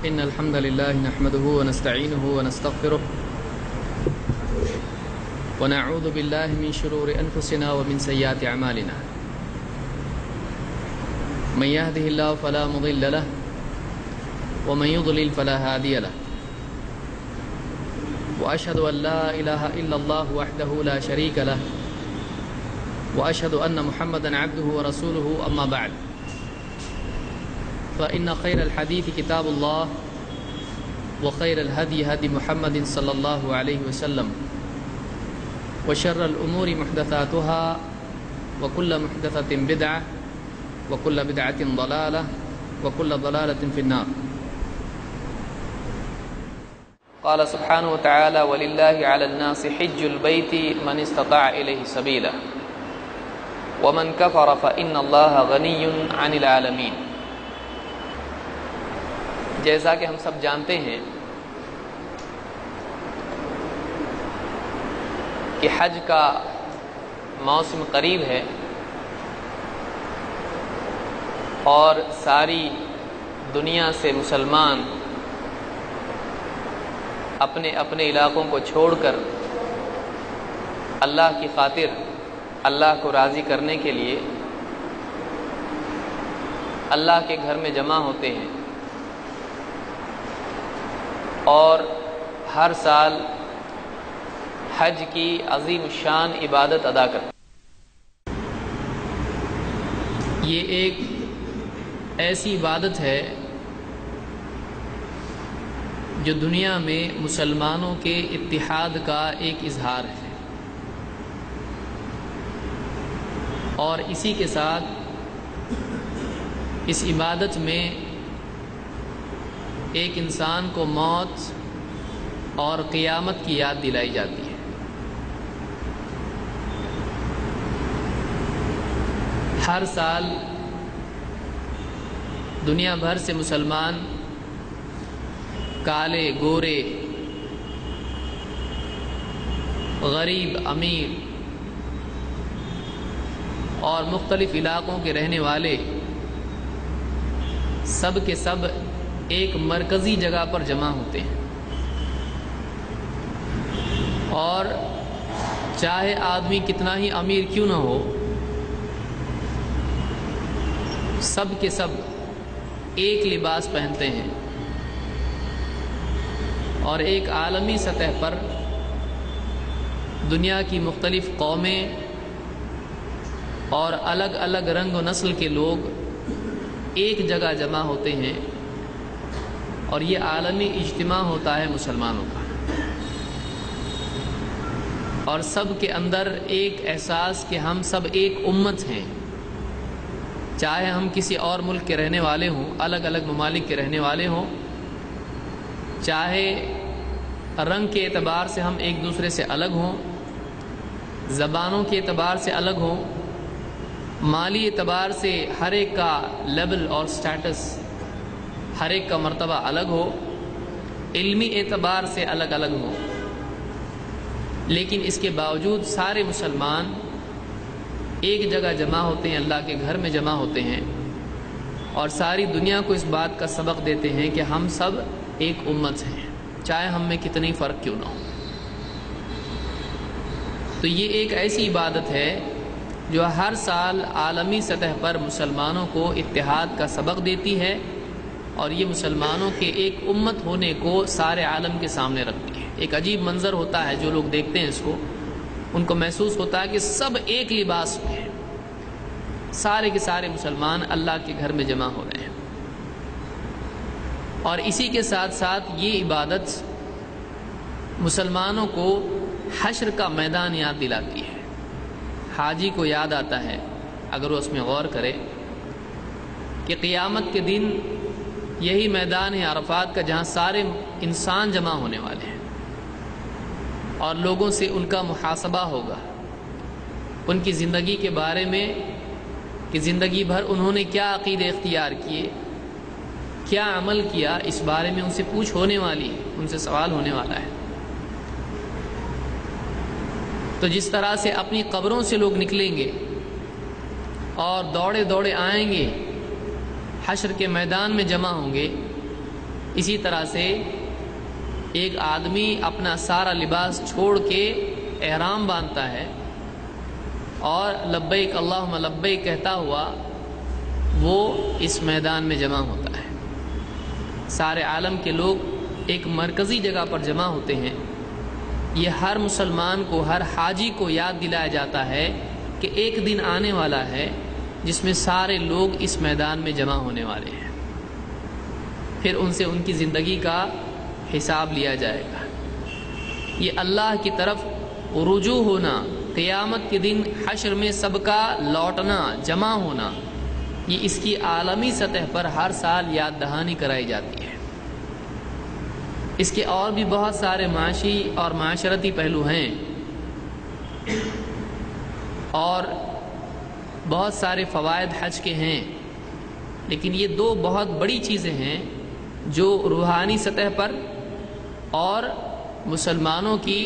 إن الحمد لله نحمده ونستعينه ونستغفره ونعوذ بالله من شرور أنفسنا ومن سيئات أعمالنا من يهده الله فلا مضل له ومن يضلل فلا هادي له وأشهد أن لا إله إلا الله وحده لا شريك له وأشهد أن محمدا عبده ورسوله أما بعد فإن خير الحديث كتاب الله وخير الهدي هدي محمد صلى الله عليه وسلم وشر الأمور محدثاتها وكل محدثة بدعة وكل بدعة ضلالة وكل ضلالة في النار. قال سبحانه وتعالى ولله على الناس حج البيت من استطاع إليه سبيلا ومن كفر فإن الله غني عن العالمين. جیسا کہ ہم سب جانتے ہیں کہ حج کا موسم قریب ہے اور ساری دنیا سے مسلمان اپنے اپنے علاقوں کو چھوڑ کر اللہ کی خاطر اللہ کو راضی کرنے کے لیے اللہ کے گھر میں جمع ہوتے ہیں اور ہر سال حج کی عظیم الشان عبادت ادا کرتے ہیں. یہ ایک ایسی عبادت ہے جو دنیا میں مسلمانوں کے اتحاد کا ایک اظہار ہے اور اسی کے ساتھ اس عبادت میں ایک انسان کو موت اور قیامت کی یاد دلائی جاتی ہے. ہر سال دنیا بھر سے مسلمان کالے گورے غریب امیر اور مختلف علاقوں کے رہنے والے سب کے سب ایک مرکزی جگہ پر جمع ہوتے ہیں اور چاہے آدمی کتنا ہی امیر کیوں نہ ہو سب کے سب ایک لباس پہنتے ہیں اور ایک عالمی سطح پر دنیا کی مختلف قومیں اور الگ الگ رنگ و نسل کے لوگ ایک جگہ جمع ہوتے ہیں اور یہ عالمی اجتماع ہوتا ہے مسلمانوں کا اور سب کے اندر ایک احساس کہ ہم سب ایک امت ہیں. چاہے ہم کسی اور ملک کے رہنے والے ہوں الگ الگ ممالک کے رہنے والے ہوں چاہے رنگ کے اعتبار سے ہم ایک دوسرے سے الگ ہوں زبانوں کے اعتبار سے الگ ہوں مالی اعتبار سے ہر ایک کا لیول اور سٹیٹس ہر ایک کا مرتبہ الگ ہو علمی اعتبار سے الگ الگ ہو لیکن اس کے باوجود سارے مسلمان ایک جگہ جمع ہوتے ہیں اللہ کے گھر میں جمع ہوتے ہیں اور ساری دنیا کو اس بات کا سبق دیتے ہیں کہ ہم سب ایک امت ہیں چاہے ہم میں کتنی فرق کیوں نہ ہو. تو یہ ایک ایسی عبادت ہے جو ہر سال عالمی سطح پر مسلمانوں کو اتحاد کا سبق دیتی ہے اور یہ مسلمانوں کے ایک امت ہونے کو سارے عالم کے سامنے رکھتی ہے. ایک عجیب منظر ہوتا ہے جو لوگ دیکھتے ہیں اس کو ان کو محسوس ہوتا ہے کہ سب ایک لباس میں ہیں سارے کے سارے مسلمان اللہ کے گھر میں جمع ہو رہے ہیں اور اسی کے ساتھ ساتھ یہ عبادت مسلمانوں کو حشر کا میدان یاد دلاتی ہے. حاجی کو یاد آتا ہے اگر وہ اس میں غور کرے کہ قیامت کے دن یہی میدان ہے عرفات کا جہاں سارے انسان جمع ہونے والے ہیں اور لوگوں سے ان کا محاسبہ ہوگا ان کی زندگی کے بارے میں کہ زندگی بھر انہوں نے کیا عقیدے اختیار کیے کیا عمل کیا اس بارے میں ان سے پوچھ ہونے والی ہے ان سے سوال ہونے والا ہے. تو جس طرح سے اپنی قبروں سے لوگ نکلیں گے اور دوڑے دوڑے آئیں گے حشر کے میدان میں جمع ہوں گے اسی طرح سے ایک آدمی اپنا سارا لباس چھوڑ کے احرام باندھتا ہے اور لبیک اللہم لبیک کہتا ہوا وہ اس میدان میں جمع ہوتا ہے۔ سارے عالم کے لوگ ایک مرکزی جگہ پر جمع ہوتے ہیں۔ یہ ہر مسلمان کو، ہر حاجی کو یاد دلایا جاتا ہے کہ ایک دن آنے والا ہے جس میں سارے لوگ اس میدان میں جمع ہونے والے ہیں، پھر ان سے ان کی زندگی کا حساب لیا جائے گا۔ یہ اللہ کی طرف رجوع ہونا، قیامت کے دن حشر میں سب کا لوٹنا، جمع ہونا، یہ اس کی عالمی سطح پر ہر سال یاد دہانی کرائی جاتی ہے۔ اس کے اور بھی بہت سارے معاشی اور معاشرتی پہلو ہیں اور بہت سارے فوائد حج کے ہیں، لیکن یہ دو بہت بڑی چیزیں ہیں جو روحانی سطح پر اور مسلمانوں کی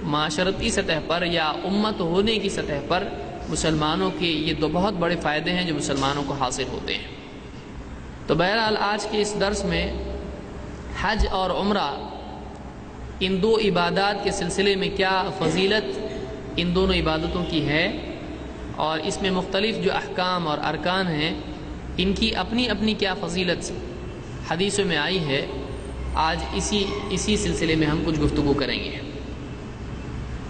معاشرتی سطح پر یا امت ہونے کی سطح پر مسلمانوں کے یہ دو بہت بڑے فائدے ہیں جو مسلمانوں کو حاصل ہوتے ہیں۔ تو بہرحال آج کے اس درس میں حج اور عمرہ، ان دو عبادات کے سلسلے میں کیا فضیلت ان دونوں عبادتوں کی ہے اور اس میں مختلف جو احکام اور ارکان ہیں ان کی اپنی اپنی کیا فضیلت حدیثوں میں آئی ہے، آج اسی سلسلے میں ہم کچھ گفتگو کریں گے۔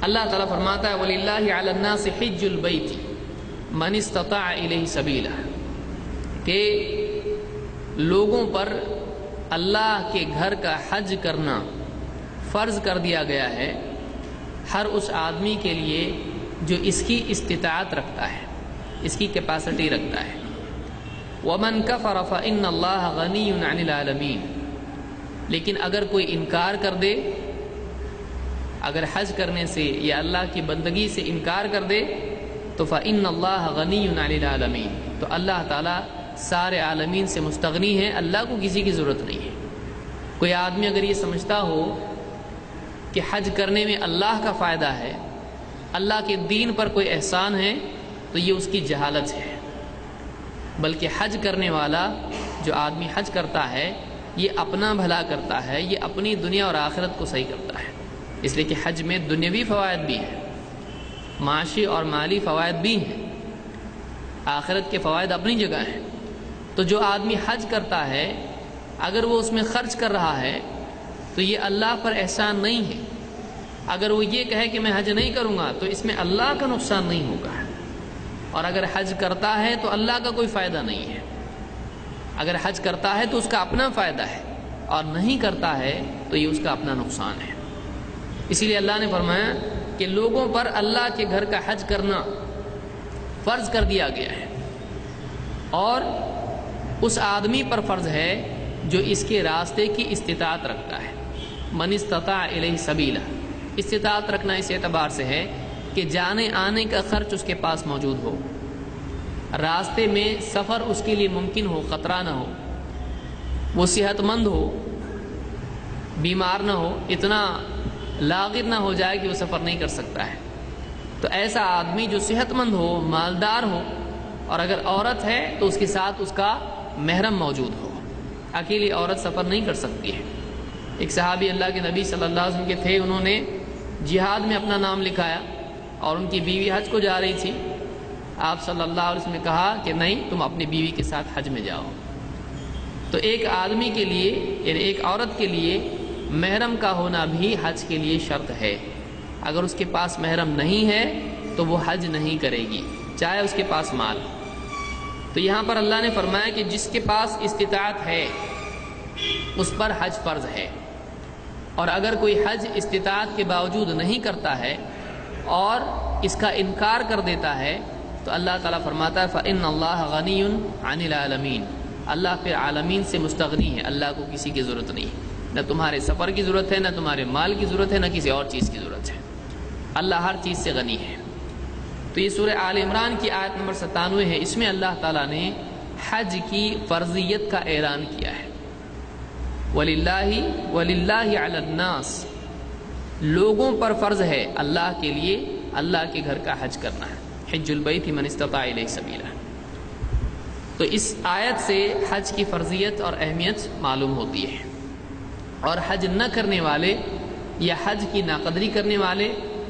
اللہ تعالیٰ فرماتا ہے وَلِلَّهِ عَلَى النَّاسِ حِجُّ الْبَيْتِ مَنِ اسْتَطَاعَ إِلَيْهِ سَبِيلًا، کہ لوگوں پر اللہ کے گھر کا حج کرنا فرض کر دیا گیا ہے ہر اس آدمی کے لیے جو اس کی استطاعت رکھتا ہے، اس کی کیپیسٹی رکھتا ہے۔ وَمَنْ كَفَرَ فَإِنَّ اللَّهَ غَنِيٌّ عَنِ الْعَالَمِينَ، لیکن اگر کوئی انکار کر دے، اگر حج کرنے سے یا اللہ کی بندگی سے انکار کر دے تو فَإِنَّ اللَّهَ غَنِيٌّ عَنِ الْعَالَمِينَ، تو اللہ تعالیٰ سارے عالمین سے مستغنی ہے، اللہ کو کسی کی ضرورت نہیں ہے۔ کوئی آدمی اگر یہ سمجھتا ہو کہ حج کرنے میں اللہ کا فائدہ ہے، اللہ کے دین پر کوئی احسان ہے، تو یہ اس کی جہالت ہے۔ بلکہ حج کرنے والا جو آدمی حج کرتا ہے یہ اپنا بھلا کرتا ہے، یہ اپنی دنیا اور آخرت کو صحیح کرتا ہے، اس لیے کہ حج میں دنیاوی فوائد بھی ہیں، معاشی اور مالی فوائد بھی ہیں، آخرت کے فوائد اپنی جگہ ہیں۔ تو جو آدمی حج کرتا ہے اگر وہ اس میں خرچ کر رہا ہے تو یہ اللہ پر احسان نہیں ہے۔ اگر وہ یہ کہے کہ میں حج نہیں کروں گا تو اس میں اللہ کا نقصان نہیں ہوگا، اور اگر حج کرتا ہے تو اللہ کا کوئی فائدہ نہیں ہے۔ اگر حج کرتا ہے تو اس کا اپنا فائدہ ہے، اور نہیں کرتا ہے تو یہ اس کا اپنا نقصان ہے۔ اسی لیے اللہ نے فرمایا کہ لوگوں پر اللہ کے گھر کا حج کرنا فرض کر دیا گیا ہے، اور اس آدمی پر فرض ہے جو اس کے راستے کی استطاعت رکھتا ہے۔ من استطاع الیہ سبیلا، استطاعت رکھنا اس اعتبار سے ہے کہ جانے آنے کا خرچ اس کے پاس موجود ہو، راستے میں سفر اس کے لیے ممکن ہو، خطرہ نہ ہو، وہ صحت مند ہو، بیمار نہ ہو، اتنا لاغر نہ ہو جائے کہ وہ سفر نہیں کر سکتا ہے۔ تو ایسا آدمی جو صحت مند ہو، مالدار ہو، اور اگر عورت ہے تو اس کے ساتھ اس کا محرم موجود ہو، اکیلی عورت سفر نہیں کر سکتی ہے۔ ایک صحابی اللہ کے نبی صلی اللہ علیہ وسلم کے تھے، انہوں نے جہاد میں اپنا نام لکھایا اور ان کی بیوی حج کو جا رہی تھی۔ آپ صلی اللہ علیہ وسلم نے کہا کہ نہیں، تم اپنی بیوی کے ساتھ حج میں جاؤ۔ تو ایک آدمی کے لیے یعنی ایک عورت کے لیے محرم کا ہونا بھی حج کے لیے شرط ہے۔ اگر اس کے پاس محرم نہیں ہے تو وہ حج نہیں کرے گی، چاہے اس کے پاس مال۔ تو یہاں پر اللہ نے فرمایا کہ جس کے پاس استطاعت ہے اس پر حج فرض ہے، اور اگر کوئی حج استطاعت کے باوجود نہیں کرتا ہے اور اس کا انکار کر دیتا ہے تو اللہ تعالیٰ فرماتا ہے فَإِنَّ اللَّهَ غَنِيٌّ عَنِ الْعَالَمِينَ، اللہ پھر عالمین سے مستغنی ہے، اللہ کو کسی کی ضرورت نہیں، نہ تمہارے سفر کی ضرورت ہے، نہ تمہارے مال کی ضرورت ہے، نہ کسی اور چیز کی ضرورت ہے، اللہ ہر چیز سے غنی ہے۔ تو یہ سورہ آل عمران کی آیت نمبر 97 ہے، اس میں اللہ تعالیٰ نے حج کی فرضیت کا اعلان کیا ہے۔ وَلِلَّهِ عَلَى النَّاسِ، لوگوں پر فرض ہے اللہ کے لیے اللہ کے گھر کا حج کرنا ہے، حج البیت من استطاع الیہ سبیلا۔ تو اس آیت سے حج کی فرضیت اور اہمیت معلوم ہوتی ہے۔ اور حج نہ کرنے والے یا حج کی ناقدری کرنے والے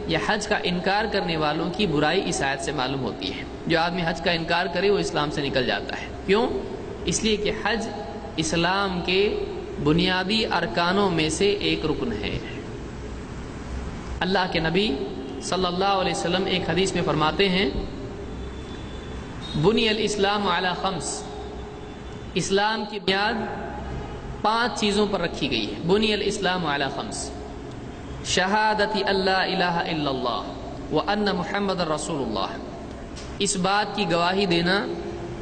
یا حج کا انکار کرنے والوں کی برائی اس آیت سے معلوم ہوتی ہے۔ جو آدمی حج کا انکار کرے وہ اسلام سے نکل جاتا ہے۔ کیوں؟ اس لیے کہ حج اسلام کے بنیادی ارکانوں میں سے ایک رکن ہے۔ اللہ کے نبی صلی اللہ علیہ وسلم ایک حدیث میں فرماتے ہیں بنی الاسلام علی خمس، اسلام کی بنیاد 5 چیزوں پر رکھی گئی ہے۔ بنی الاسلام علی خمس، شہادت اللہ الہ الا اللہ وان محمد رسول اللہ، اس بات کی گواہی دینا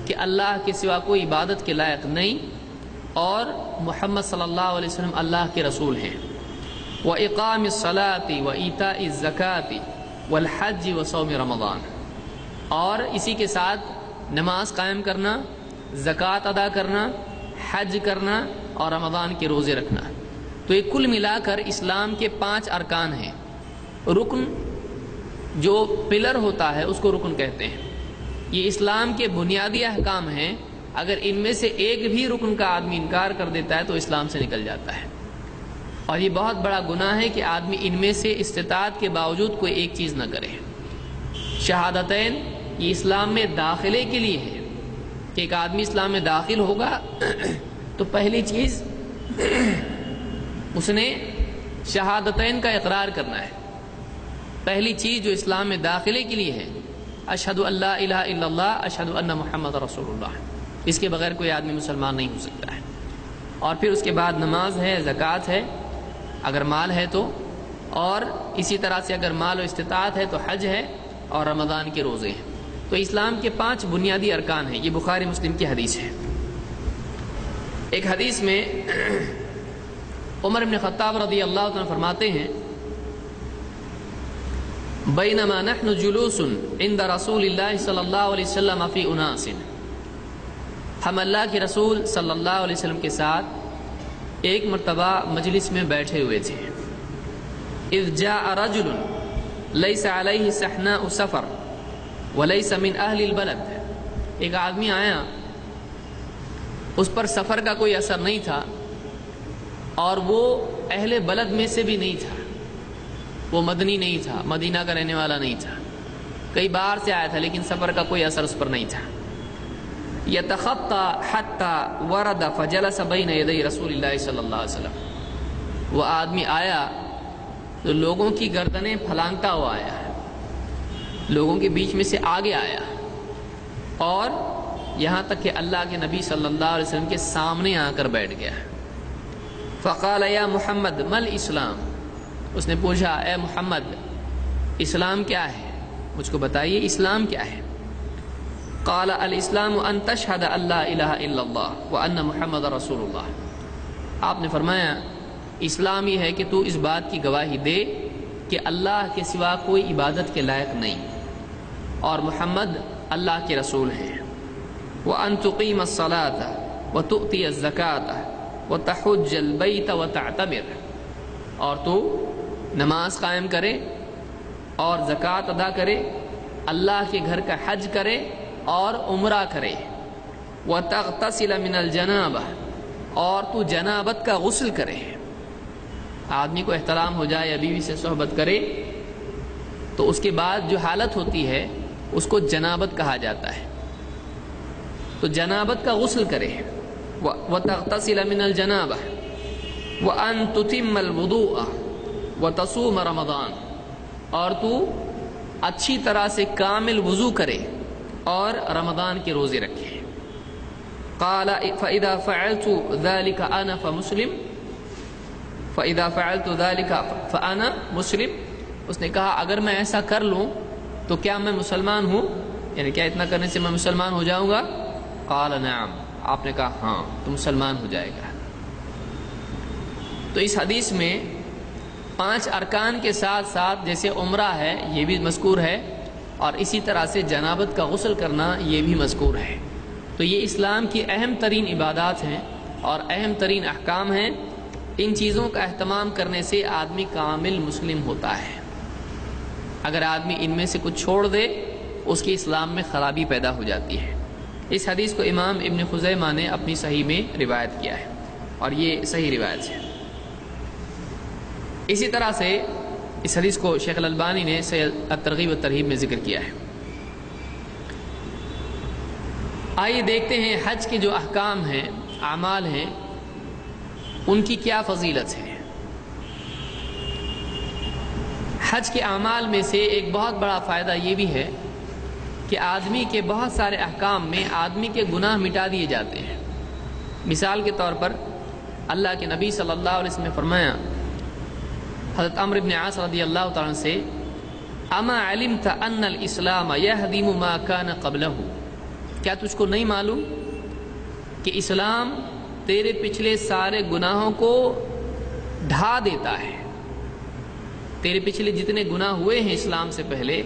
کہ اللہ کے سوا کوئی عبادت کے لائق نہیں اور محمد صلی اللہ علیہ وسلم اللہ کے رسول ہیں، وَإِقَامِ الصَّلَاةِ وَإِيتَاءِ الزَّكَاةِ وَالْحَجِّ وَصَوْمِ رمضان، اور اسی کے ساتھ نماز قائم کرنا، زکوٰۃ ادا کرنا، حج کرنا اور رمضان کے روزے رکھنا۔ تو یہ کل ملا کر اسلام کے 5 ارکان ہیں۔ رکن جو پلر ہوتا ہے اس کو رکن کہتے ہیں۔ یہ اسلام کے بنیادی احکام ہیں، اگر ان میں سے ایک بھی رکن کا آدمی انکار کر دیتا ہے تو اسلام سے نکل جاتا ہے، اور یہ بہت بڑا گناہ ہے کہ آدمی ان میں سے استطاعت کے باوجود کوئی ایک چیز نہ کرے۔ شہادتین یہ اسلام میں داخلے کے لیے ہے کہ ایک آدمی اسلام میں داخل ہوگا تو پہلی چیز اس نے شہادتین کا اقرار کرنا ہے۔ پہلی چیز جو اسلام میں داخلے کے لیے ہے، اشہد ان لا الہ الا اللہ اشہد ان محمد رسول اللہ، اس کے بغیر کوئی آدمی مسلمان نہیں ہو سکتا ہے۔ اور پھر اس کے بعد نماز ہے، زکوٰۃ ہے اگر مال ہے تو، اور اسی طرح سے اگر مال و استطاعت ہے تو حج ہے اور رمضان کے روزے ہیں۔ تو اسلام کے 5 بنیادی ارکان ہیں۔ یہ بخاری مسلم کی حدیث ہے۔ ایک حدیث میں عمر بن خطاب رضی اللہ عنہ فرماتے ہیں بینما نحن جلوس عند رسول اللہ صلی اللہ علیہ وسلم فی اناس، ہم اللہ کے رسول صلی اللہ علیہ وسلم کے ساتھ ایک مرتبہ مجلس میں بیٹھے ہوئے تھے، اذ جاء رجل لیس علیہ سحناء سفر ولیس من اہل البلد، ایک آدمی آیا اس پر سفر کا کوئی اثر نہیں تھا اور وہ اہل بلد میں سے بھی نہیں تھا، وہ مدنی نہیں تھا، مدینہ کا رہنے والا نہیں تھا، کئی باہر سے آیا تھا لیکن سفر کا کوئی اثر اس پر نہیں تھا۔ یتخطى حتى ورد فجلس بین یدی رسول اللہ صلی اللہ علیہ وسلم، وہ آدمی آیا تو لوگوں کی گردنیں پھلانگتا ہوا آیا، لوگوں کے بیچ میں سے آگے آیا اور یہاں تک کہ اللہ کے نبی صلی اللہ علیہ وسلم کے سامنے آ کر بیٹھ گیا۔ فقال یا محمد مل اسلام، اس نے پوچھا اے محمد اسلام کیا ہے، مجھ کو بتائیے اسلام کیا ہے۔ قال الاسلام ان تشهد ان لا الہ الا اللہ وان محمد رسول اللہ، آپ نے فرمایا اسلام یہ ہے کہ تو اس بات کی گواہی دے کہ اللہ کے سوا کوئی عبادت کے لائق نہیں اور محمد اللہ کے رسول ہیں، وان تقیم الصلاة وتؤتی الزکاة وتحج البیت وتعتمر، اور تو نماز قائم کرے اور زکوٰۃ ادا کرے، اللہ کے گھر کا حج کرے اور عمرہ کرے، وتغتسل من الجنابہ، اور تو جنابت کا غسل کرے۔ آدمی کو احترام ہو جائے یا بیوی سے صحبت کرے تو اس کے بعد جو حالت ہوتی ہے اس کو جنابت کہا جاتا ہے، تو جنابت کا غسل کرے، وتغتسل من الجنابہ وان تتم الوضوء وتصوم رمضان، اور تو اچھی طرح سے کامل وضو کرے اور رمضان کے روزے رکھے۔ قال فاذا فعلت ذلك انا فمسلم فاذا فعلت ذلك فانا مسلم، اس نے کہا اگر میں ایسا کر لوں تو کیا میں مسلمان ہوں، یعنی کیا اتنا کرنے سے میں مسلمان ہو جاؤں گا؟ قال نعم، آپ نے کہا ہاں تو مسلمان ہو جائے گا۔ تو اس حدیث میں 5 ارکان کے ساتھ ساتھ جیسے عمرہ ہے یہ بھی مذکور ہے، اور اسی طرح سے جنابت کا غسل کرنا یہ بھی مذکور ہے۔ تو یہ اسلام کی اہم ترین عبادات ہیں اور اہم ترین احکام ہیں۔ ان چیزوں کا اہتمام کرنے سے آدمی کامل مسلم ہوتا ہے۔ اگر آدمی ان میں سے کچھ چھوڑ دے اس کی اسلام میں خرابی پیدا ہو جاتی ہے۔ اس حدیث کو امام ابن خزیمہ نے اپنی صحیح میں روایت کیا ہے اور یہ صحیح روایت ہے۔ اسی طرح سے اس حدیث کو شیخ الالبانی نے الترغیب والترہیب میں ذکر کیا ہے۔ آئیے دیکھتے ہیں حج کے جو احکام ہیں، اعمال ہیں، ان کی کیا فضیلت ہے۔ حج کے اعمال میں سے ایک بہت بڑا فائدہ یہ بھی ہے کہ آدمی کے بہت سارے احکام میں آدمی کے گناہ مٹا دیے جاتے ہیں۔ مثال کے طور پر اللہ کے نبی صلی اللہ علیہ وسلم نے فرمایا حضرت عمرو بن عاص رضی اللہ تعالیٰ عنہ سے، اما علمت ان الاسلام یہدم ما کان قبلہ، کیا تجھ کو نہیں معلوم کہ اسلام تیرے پچھلے سارے گناہوں کو ڈھا دیتا ہے۔ تیرے پچھلے جتنے گناہ ہوئے ہیں اسلام سے پہلے،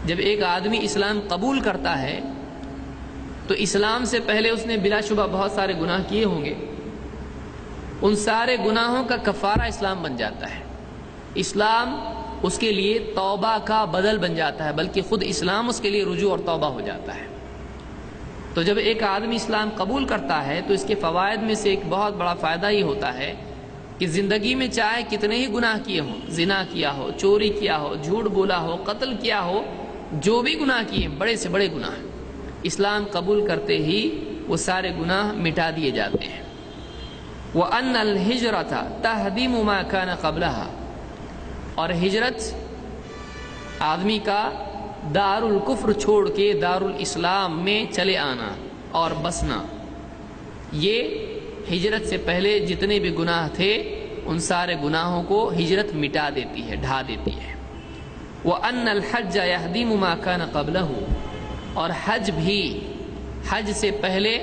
جب ایک آدمی اسلام قبول کرتا ہے تو اسلام سے پہلے اس نے بلا شبہ بہت سارے گناہ کیے ہوں گے، ان سارے گناہوں کا کفارہ اسلام بن جاتا ہے۔ اسلام اس کے لیے توبہ کا بدل بن جاتا ہے، بلکہ خود اسلام اس کے لیے رجوع اور توبہ ہو جاتا ہے۔ تو جب ایک آدمی اسلام قبول کرتا ہے تو اس کے فوائد میں سے ایک بہت بڑا فائدہ یہ ہوتا ہے کہ زندگی میں چاہے کتنے ہی گناہ کیے ہوں، زنا کیا ہو، چوری کیا ہو، جھوٹ بولا ہو، قتل کیا ہو، جو بھی گناہ کیے ہیں، بڑے سے بڑے گناہ، اسلام قبول کرتے ہی وہ سارے گناہ مٹا دیے جاتے ہیں۔ وَأَنَّ الْهِجْرَةَ تَهْدِمُ مَا كَانَ قَبْلَهَا، اور ہجرت آدمی کا دار الکفر چھوڑ کے دار الاسلام میں چلے آنا اور بسنا، یہ ہجرت سے پہلے جتنے بھی گناہ تھے ان سارے گناہوں کو ہجرت مٹا دیتی ہے، ڈھا دیتی ہے۔ وَأَنَّ الْحَجَّ يَهْدِمُ مَا كَانَ قَبْلَهُ، اور حج بھی، حج سے پہلے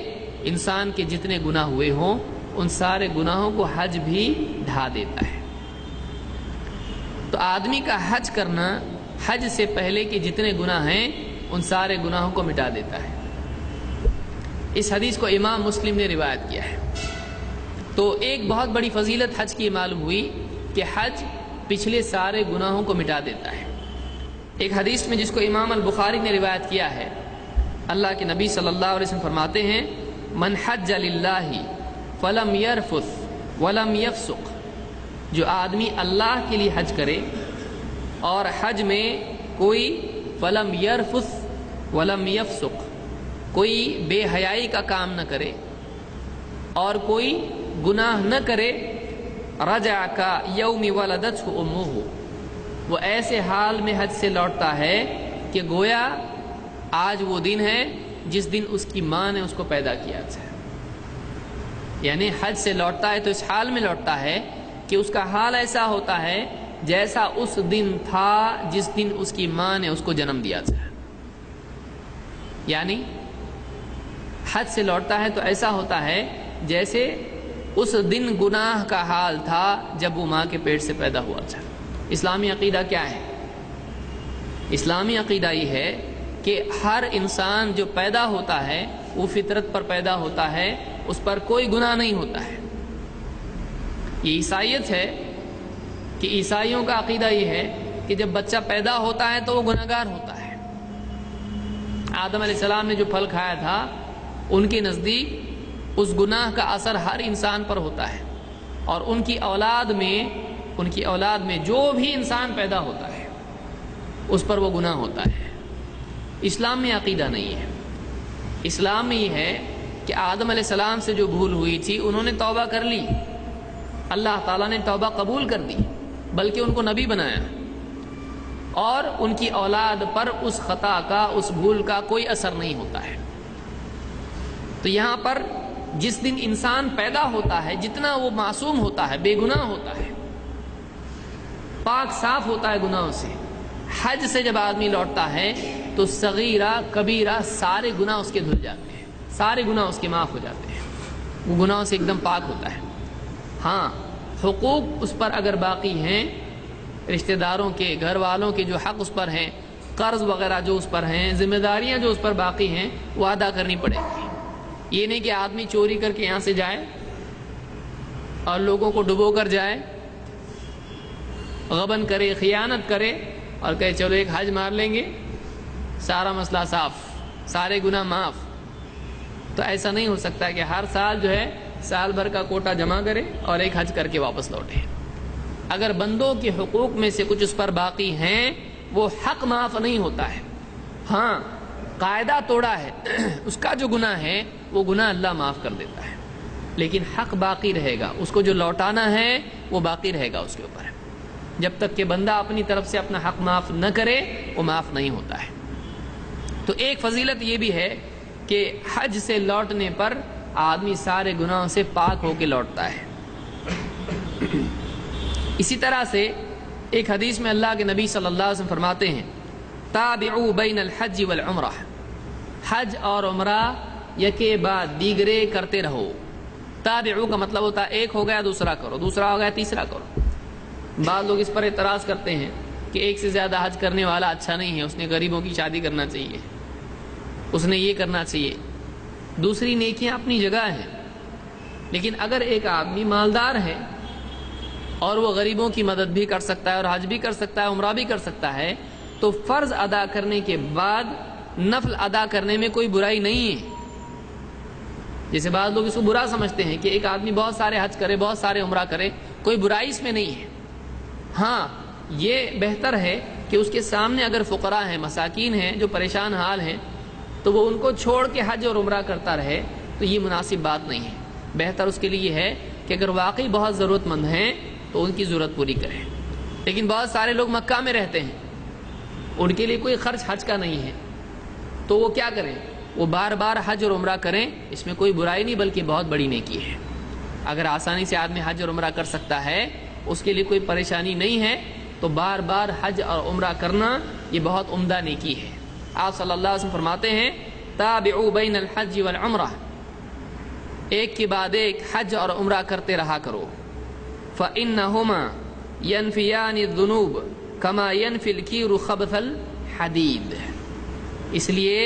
انسان کے جتنے گناہ ہوئے ہوں ان سارے گناہوں کو حج بھی ڈھا دیتا ہے۔ تو آدمی کا حج کرنا حج سے پہلے کے جتنے گناہ ہیں ان سارے گناہوں کو مٹا دیتا ہے۔ اس حدیث کو امام مسلم نے روایت کیا ہے۔ تو ایک بہت بڑی فضیلت حج کی معلوم ہوئی کہ حج پچھلے سارے گناہوں کو مٹا دیتا ہے۔ ایک حدیث میں جس کو امام البخاری نے روایت کیا ہے، اللہ کے نبی صلی اللہ علیہ وسلم فرماتے ہیں، من حج للہ فلم یرفث ولم یفسق، جو آدمی اللہ کے لیے حج کرے اور حج میں کوئی فلم یرفث ولم یفسق، کوئی بے حیائی کا کام نہ کرے اور کوئی گناہ نہ کرے، رجع کا یوم ولدتہ امہ، وہ ایسے حال میں حج سے لوٹتا ہے کہ گویا آج وہ دن ہے جس دن اس کی ماں نے اس کو پیدا کیا تھا۔ یعنی حج سے لوٹتا ہے تو اس حال میں لوٹتا ہے کہ اس کا حال ایسا ہوتا ہے جیسا اس دن تھا جس دن اس کی ماں نے اس کو جنم دیا تھا۔ یعنی حج سے لوٹتا ہے تو ایسا ہوتا ہے جیسے اس دن گناہ کا حال تھا جب وہ ماں کے پیٹ سے پیدا ہوا تھا۔ اسلامی عقیدہ کیا ہے؟ اسلامی عقیدہ یہ ہے کہ ہر انسان جو پیدا ہوتا ہے وہ فطرت پر پیدا ہوتا ہے، اس پر کوئی گناہ نہیں ہوتا ہے۔ یہ عیسائیت ہے کہ عیسائیوں کا عقیدہ یہ ہے کہ جب بچہ پیدا ہوتا ہے تو وہ گناہگار ہوتا ہے۔ آدم علیہ السلام نے جو پھل کھایا تھا ان کے نزدیک اس گناہ کا اثر ہر انسان پر ہوتا ہے، اور ان کی اولاد میں جو بھی انسان پیدا ہوتا ہے اس پر وہ گناہ ہوتا ہے۔ اسلام میں عقیدہ نہیں ہے۔ اسلام میں یہ ہے کہ آدم علیہ السلام سے جو بھول ہوئی تھی انہوں نے توبہ کر لی، اللہ تعالیٰ نے توبہ قبول کر دی، بلکہ ان کو نبی بنایا، اور ان کی اولاد پر اس خطا کا، اس بھول کا کوئی اثر نہیں ہوتا ہے۔ تو یہاں پر جس دن انسان پیدا ہوتا ہے جتنا وہ معصوم ہوتا ہے، بے گناہ ہوتا ہے، پاک صاف ہوتا ہے گناہوں سے، حج سے جب آدمی لوٹتا ہے تو صغیرہ کبیرہ سارے گناہ اس کے دھل جاتے ہیں، سارے گناہ اس کے معاف ہو جاتے ہیں، وہ گناہوں سے ایک دم پاک ہوتا ہے۔ ہاں، حقوق اس پر اگر باقی ہیں، رشتہ داروں کے، گھر والوں کے جو حق اس پر ہیں، قرض وغیرہ جو اس پر ہیں، ذمہ داریاں جو اس پر باقی ہیں، وہ ادا کرنی پڑے گی۔ یہ نہیں کہ آدمی چوری کر کے یہاں سے جائے اور لوگوں کو ڈبو کر جائے، غبن کرے، خیانت کرے اور کہے چلو ایک حج مار لیں گے، سارا مسئلہ صاف، سارے گناہ معاف۔ تو ایسا نہیں ہو سکتا کہ ہر سال جو ہے سال بھر کا کوٹا جمع کرے اور ایک حج کر کے واپس لوٹے۔ اگر بندوں کے حقوق میں سے کچھ اس پر باقی ہیں وہ حق معاف نہیں ہوتا ہے. ہاں قاعدہ توڑا ہے اس کا جو گناہ ہے وہ گناہ اللہ معاف کر دیتا ہے، لیکن حق باقی رہے گا، اس کو جو لوٹانا ہے وہ باقی رہے گا اس کے اوپر. جب تک کہ بندہ اپنی طرف سے اپنا حق معاف نہ کرے وہ معاف نہیں ہوتا ہے. تو ایک فضیلت یہ بھی ہے کہ حج سے لوٹنے پر آدمی سارے گناہوں سے پاک ہو کے لوٹتا ہے. اسی طرح سے ایک حدیث میں اللہ کے نبی صلی اللہ علیہ وسلم فرماتے ہیں تابعوا بین الحج والعمرہ، حج اور عمرہ یکے بعد دیگرے کرتے رہو. تابعوا کا مطلب ہوتا ہے ایک ہو گیا دوسرا کرو، دوسرا ہو گیا تیسرا کرو. بعض لوگ اس پر اعتراض کرتے ہیں کہ ایک سے زیادہ حج کرنے والا اچھا نہیں ہے، اس نے غریبوں کی شادی کرنا چاہیے، اس نے یہ کرنا چاہیے. دوسری نیکیاں اپنی جگہ ہیں، لیکن اگر ایک آدمی مالدار ہے اور وہ غریبوں کی مدد بھی کر سکتا ہے اور حج بھی کر سکتا ہے، عمرہ بھی کر سکتا ہے، تو فرض ادا کرنے کے بعد نفل ادا کرنے میں کوئی برائی نہیں ہے. جیسے بعض لوگ اس کو برا سمجھتے ہیں کہ ایک آدمی بہت سارے حج کرے، بہت سارے عمرہ کرے، کوئی برائی اس میں نہیں ہے. ہاں یہ بہتر ہے کہ اس کے سامنے اگر فقراء ہیں، مساکین ہیں جو پریشان حال ہیں، تو وہ ان کو چھوڑ کے حج اور عمرہ کرتا رہے، تو یہ مناسب بات نہیں ہے. بہتر اس کے لیے یہ ہے کہ اگر واقعی بہت ضرورت مند ہیں تو ان کی ضرورت پوری کریں. لیکن بہت سارے لوگ مکہ میں رہتے ہیں، ان کے لیے کوئی خرچ حج کا نہیں ہے، تو وہ کیا کریں؟ وہ بار بار حج اور عمرہ کریں. اس میں کوئی برائی نہیں بلکہ بہت بڑی نیکی ہے. اگر آسانی سے آدمی حج اور عمرہ کر سکتا ہے، اس کے لیے کوئی پریشانی نہیں ہے، تو بار بار حج اور عمرہ کرنا یہ بہت عمدہ نیکی ہے. آپ صلی اللہ علیہ وسلم فرماتے ہیں تابعوا بین الحج والعمرہ، ایک کے بعد ایک حج اور عمرہ کرتے رہا کرو. فإنہما ینفیان الذنوب کما ینفی الکیر خبث الحدید، اس لیے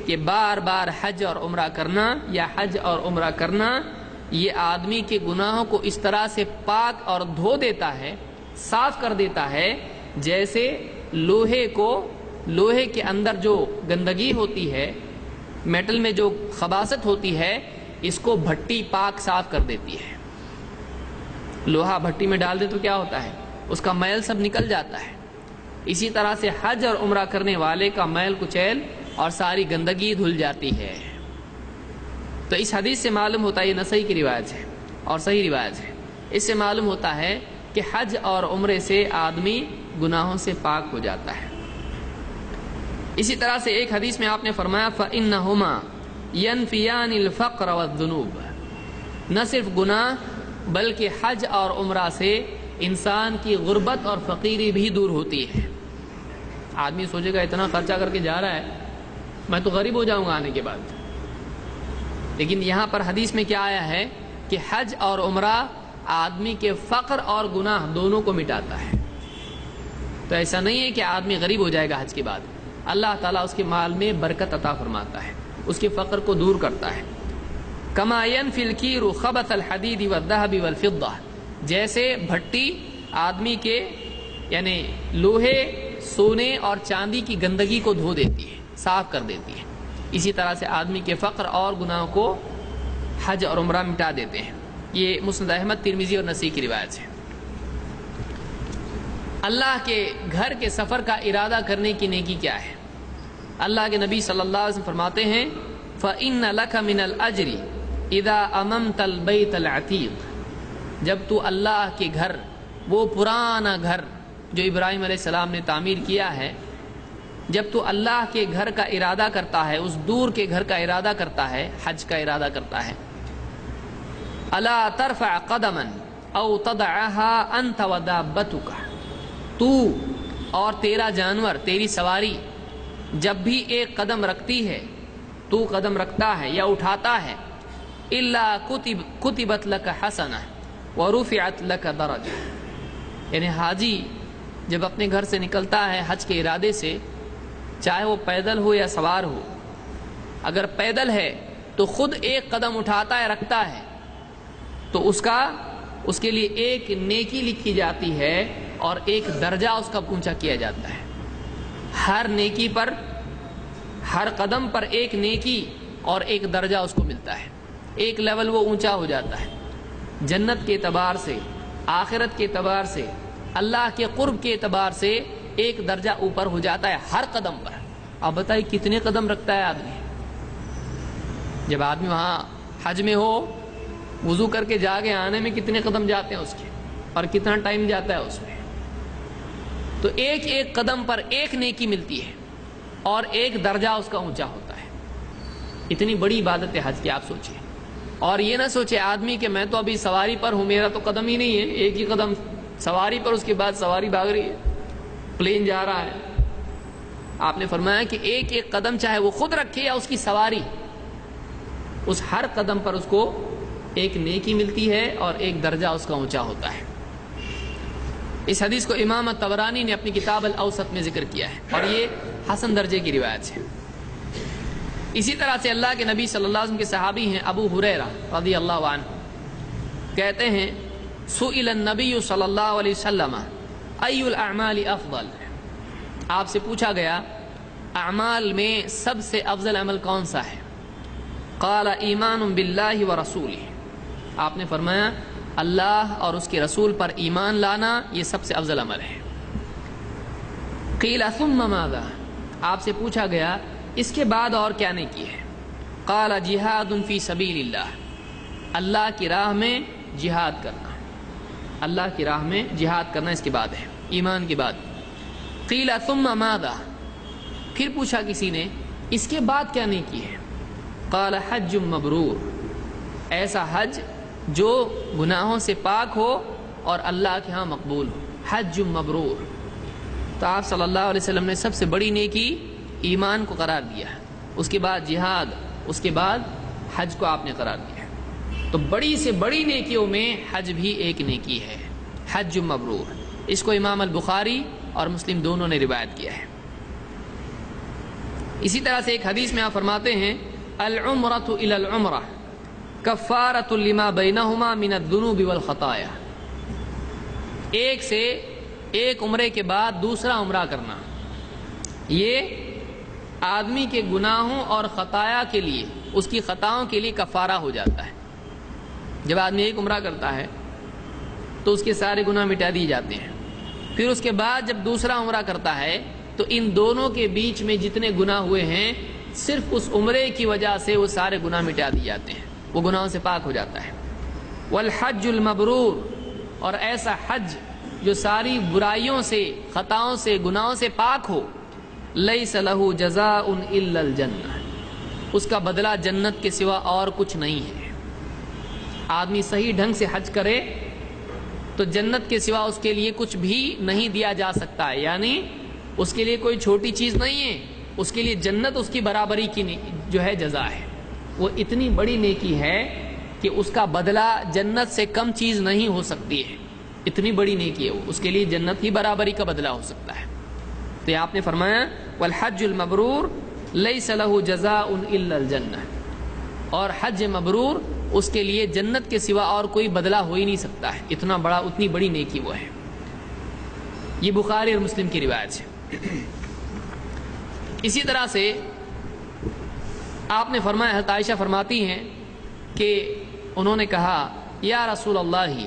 کہ بار بار حج اور عمرہ کرنا یا حج اور عمرہ کرنا یہ آدمی کے گناہوں کو اس طرح سے پاک اور دھو دیتا ہے، صاف کر دیتا ہے، جیسے لوہے کے اندر جو گندگی ہوتی ہے، میٹل میں جو خباثت ہوتی ہے، اس کو بھٹی پاک صاف کر دیتی ہے. لوہا بھٹی میں ڈال دے تو کیا ہوتا ہے؟ اس کا میل سب نکل جاتا ہے. اسی طرح سے حج اور عمرہ کرنے والے کا میل کچیل اور ساری گندگی دھل جاتی ہے. تو اس حدیث سے معلوم ہوتا ہے، یہ نسائی کی روایت ہے اور صحیح روایت ہے، اس سے معلوم ہوتا ہے کہ حج اور عمرے سے آدمی گناہوں سے پاک ہو جاتا ہے. اسی طرح سے ایک حدیث میں آپ نے فرمایا فَإِنَّهُمَا يَنْفِيَانِ الْفَقْرَ وَالذُّنُوبَ، نہ صرف گناہ بلکہ حج اور عمرہ سے انسان کی غربت اور فقیری بھی دور ہوتی ہے. آدمی سوچے گا اتنا خرچہ کر کے جا رہا ہے، میں تو غریب ہو جاؤں گا آنے کے بعد. لیکن یہاں پر حدیث میں کیا آیا ہے کہ حج اور عمرہ آدمی کے فقر اور گناہ دونوں کو مٹاتا ہے. تو ایسا نہیں ہے کہ آدمی غریب ہو جائے گا حج کے بعد، اللہ تعالیٰ اس کے مال میں برکت عطا فرماتا ہے، اس کے فقر کو دور کرتا ہے. کما ینفی الکیر خبث الحدید والذهب والفضہ، جیسے بھٹی آدمی کے یعنی لوہے، سونے اور چاندی کی گندگی کو دھو دیتی ہے، صاف کر دیتی ہے، اسی طرح سے آدمی کے فقر اور گناہوں کو حج اور عمرہ مٹا دیتے ہیں. یہ مسند احمد، ترمذی اور نسائی کی روایت ہے. اللہ کے گھر کے سفر کا ارادہ کرنے کی نیکی کیا ہے؟ اللہ کے نبی صلی اللہ علیہ وسلم فرماتے ہیں فَإِنَّ لَكَ مِنَ الْأَجْرِ اِذَا أَمَمْتَ الْبَيْتَ الْعَتِيقِ، جب تو اللہ کے گھر، وہ پرانا گھر جو ابراہیم علیہ السلام نے تعمیر کیا ہے، جب تو اللہ کے گھر کا ارادہ کرتا ہے، اس دور کے گھر کا ارادہ کرتا ہے، حج کا ارادہ کرتا ہے، أَلَا تَرْفَعْ قَدَمًا أَوْ تَضَعَهَا أَنْتَ وَدَابَّتُكَ، تو اور تیرا جانور، تیری سواری جب بھی ایک قدم رکھتی ہے، تو قدم رکھتا ہے یا اٹھاتا ہے، إِلَّا كُتِبَتْ لَكَ حَسَنَةً وَرُفِعَتْ لَكَ دَرَجَةً، یعنی حاجی جب اپنے گھر سے نکلتا ہے حج کے ارادے سے، چاہے وہ پیدل ہو یا سوار ہو، اگر پیدل ہے تو خود ایک قدم اٹھاتا ہے، رکھتا ہے، تو اس کے لیے ایک نیکی لکھی جاتی ہے اور ایک درجہ اس کا اونچا کیا جاتا ہے. ہر نیکی پر، ہر قدم پر ایک نیکی اور ایک درجہ اس کو ملتا ہے، ایک لیول وہ اونچا ہو جاتا ہے. جنت کے اعتبار سے آخرت کے اعتبار سے، اللہ کے قرب کے اعتبار سے ایک درجہ اوپر ہو جاتا ہے ہر قدم پر۔ اب بتائیے کتنے قدم رکھتا ہے آدمی؟ جب آدمی وہاں حج میں ہو، وضو کر کے جا کے آنے میں کتنے قدم جاتے ہیں اس کے، اور کتنا ٹائم جاتا ہے اس میں۔ تو ایک ایک قدم پر ایک نیکی ملتی ہے اور ایک درجہ اس کا اونچا ہوتا ہے۔ اتنی بڑی عبادت ہے حج کی، آپ سوچئے۔ اور یہ نہ سوچے آدمی کہ میں تو ابھی سواری پر ہوں، میرا تو قدم ہی نہیں ہے، ایک ہی قدم سواری پر، اس کے بعد سواری بھاگ رہی ہے، پلین جا رہا ہے۔ آپ نے فرمایا کہ ایک ایک قدم چاہے وہ خود رکھے یا اس کی سواری، اس ہر قدم پر اس کو ایک نیکی ملتی ہے اور ایک درجہ اس کا اونچا ہوتا ہے۔ اس حدیث کو امام طبرانی نے اپنی کتاب الاوسط میں ذکر کیا ہے اور یہ حسن درجے کی روایت ہے۔ اسی طرح سے اللہ کے نبی صلی اللہ علیہ وسلم کے صحابی ہیں ابو ہریرہ رضی اللہ عنہ، کہتے ہیں سئل النبی صلی اللہ علیہ وسلم ای الاعمال افضل، آپ سے پوچھا گیا اعمال میں سب سے افضل عمل کون سا ہے؟ قال ایمان باللہ ورسولہ، آپ نے فرمایا اللہ اور اس کے رسول پر ایمان لانا یہ سب سے افضل عمل ہے۔ قیل ثم ماذا، آپ سے پوچھا گیا اس کے بعد اور کیا نیکی ہے؟ قال جہاد فی سبیل اللہ، اللہ کی راہ میں جہاد کرنا، اللہ کی راہ میں جہاد کرنا اس کے بعد ہے، ایمان کے بعد۔ قیل ثم ماذا، پھر پوچھا کسی نے اس کے بعد کیا نیکی ہے؟ قال حج مبرور، ایسا حج جو گناہوں سے پاک ہو اور اللہ کے ہاں مقبول ہو، حج مبرور۔ تو آپ صلی اللہ علیہ وسلم نے سب سے بڑی نیکی ایمان کو قرار دیا ہے، اس کے بعد جہاد، اس کے بعد حج کو آپ نے قرار دیا۔ تو بڑی سے بڑی نیکیوں میں حج بھی ایک نیکی ہے، حج مبرور۔ اس کو امام البخاری اور مسلم دونوں نے روایت کیا ہے۔ اسی طرح سے ایک حدیث میں آپ فرماتے ہیں العمرۃ الی العمرہ کفارۃ لما بینہما من الذنوب والخطایا، ایک سے ایک عمرے کے بعد دوسرا عمرہ کرنا یہ آدمی کے گناہوں اور خطایا کے لیے، اس کی خطاؤں کے لیے کفارہ ہو جاتا ہے۔ جب آدمی ایک عمرہ کرتا ہے تو اس کے سارے گناہ مٹا دیے جاتے ہیں، پھر اس کے بعد جب دوسرا عمرہ کرتا ہے تو ان دونوں کے بیچ میں جتنے گناہ ہوئے ہیں صرف اس عمرے کی وجہ سے وہ سارے گناہ مٹا دیے جاتے ہیں، وہ گناہوں سے پاک ہو جاتا ہے۔ والحج المبرور، اور ایسا حج جو ساری برائیوں سے، خطاؤں سے، گناہوں سے پاک ہو، لیس لہ جزاء الا الجنہ، اس کا بدلہ جنت کے سوا اور کچھ نہیں ہے۔ آدمی صحیح ڈھنگ سے حج کرے تو جنت کے سوا اس کے لیے کچھ بھی نہیں دیا جا سکتا ہے، یعنی اس کے لیے کوئی چھوٹی چیز نہیں ہے، اس کے لیے جنت اس کی برابری کی جو ہے جزا ہے۔ وہ اتنی بڑی نیکی ہے کہ اس کا بدلہ جنت سے کم چیز نہیں ہو سکتی ہے، اتنی بڑی نیکی ہے وہ، اس کے لیے جنت ہی برابری کا بدلہ ہو سکتا ہے۔ تو یہ آپ نے فرمایا والحج المبرور لیس لہ جزاء الا الجنہ، اور حج مبرور اس کے لیے جنت کے سوا اور کوئی بدلہ ہو ہی نہیں سکتا ہے، اتنی بڑی نیکی وہ ہے۔ یہ بخاری اور مسلم کی روایت ہے۔ اسی طرح سے آپ نے فرمایا، حضرت عائشہ فرماتی ہیں کہ انہوں نے کہا یا رسول اللہ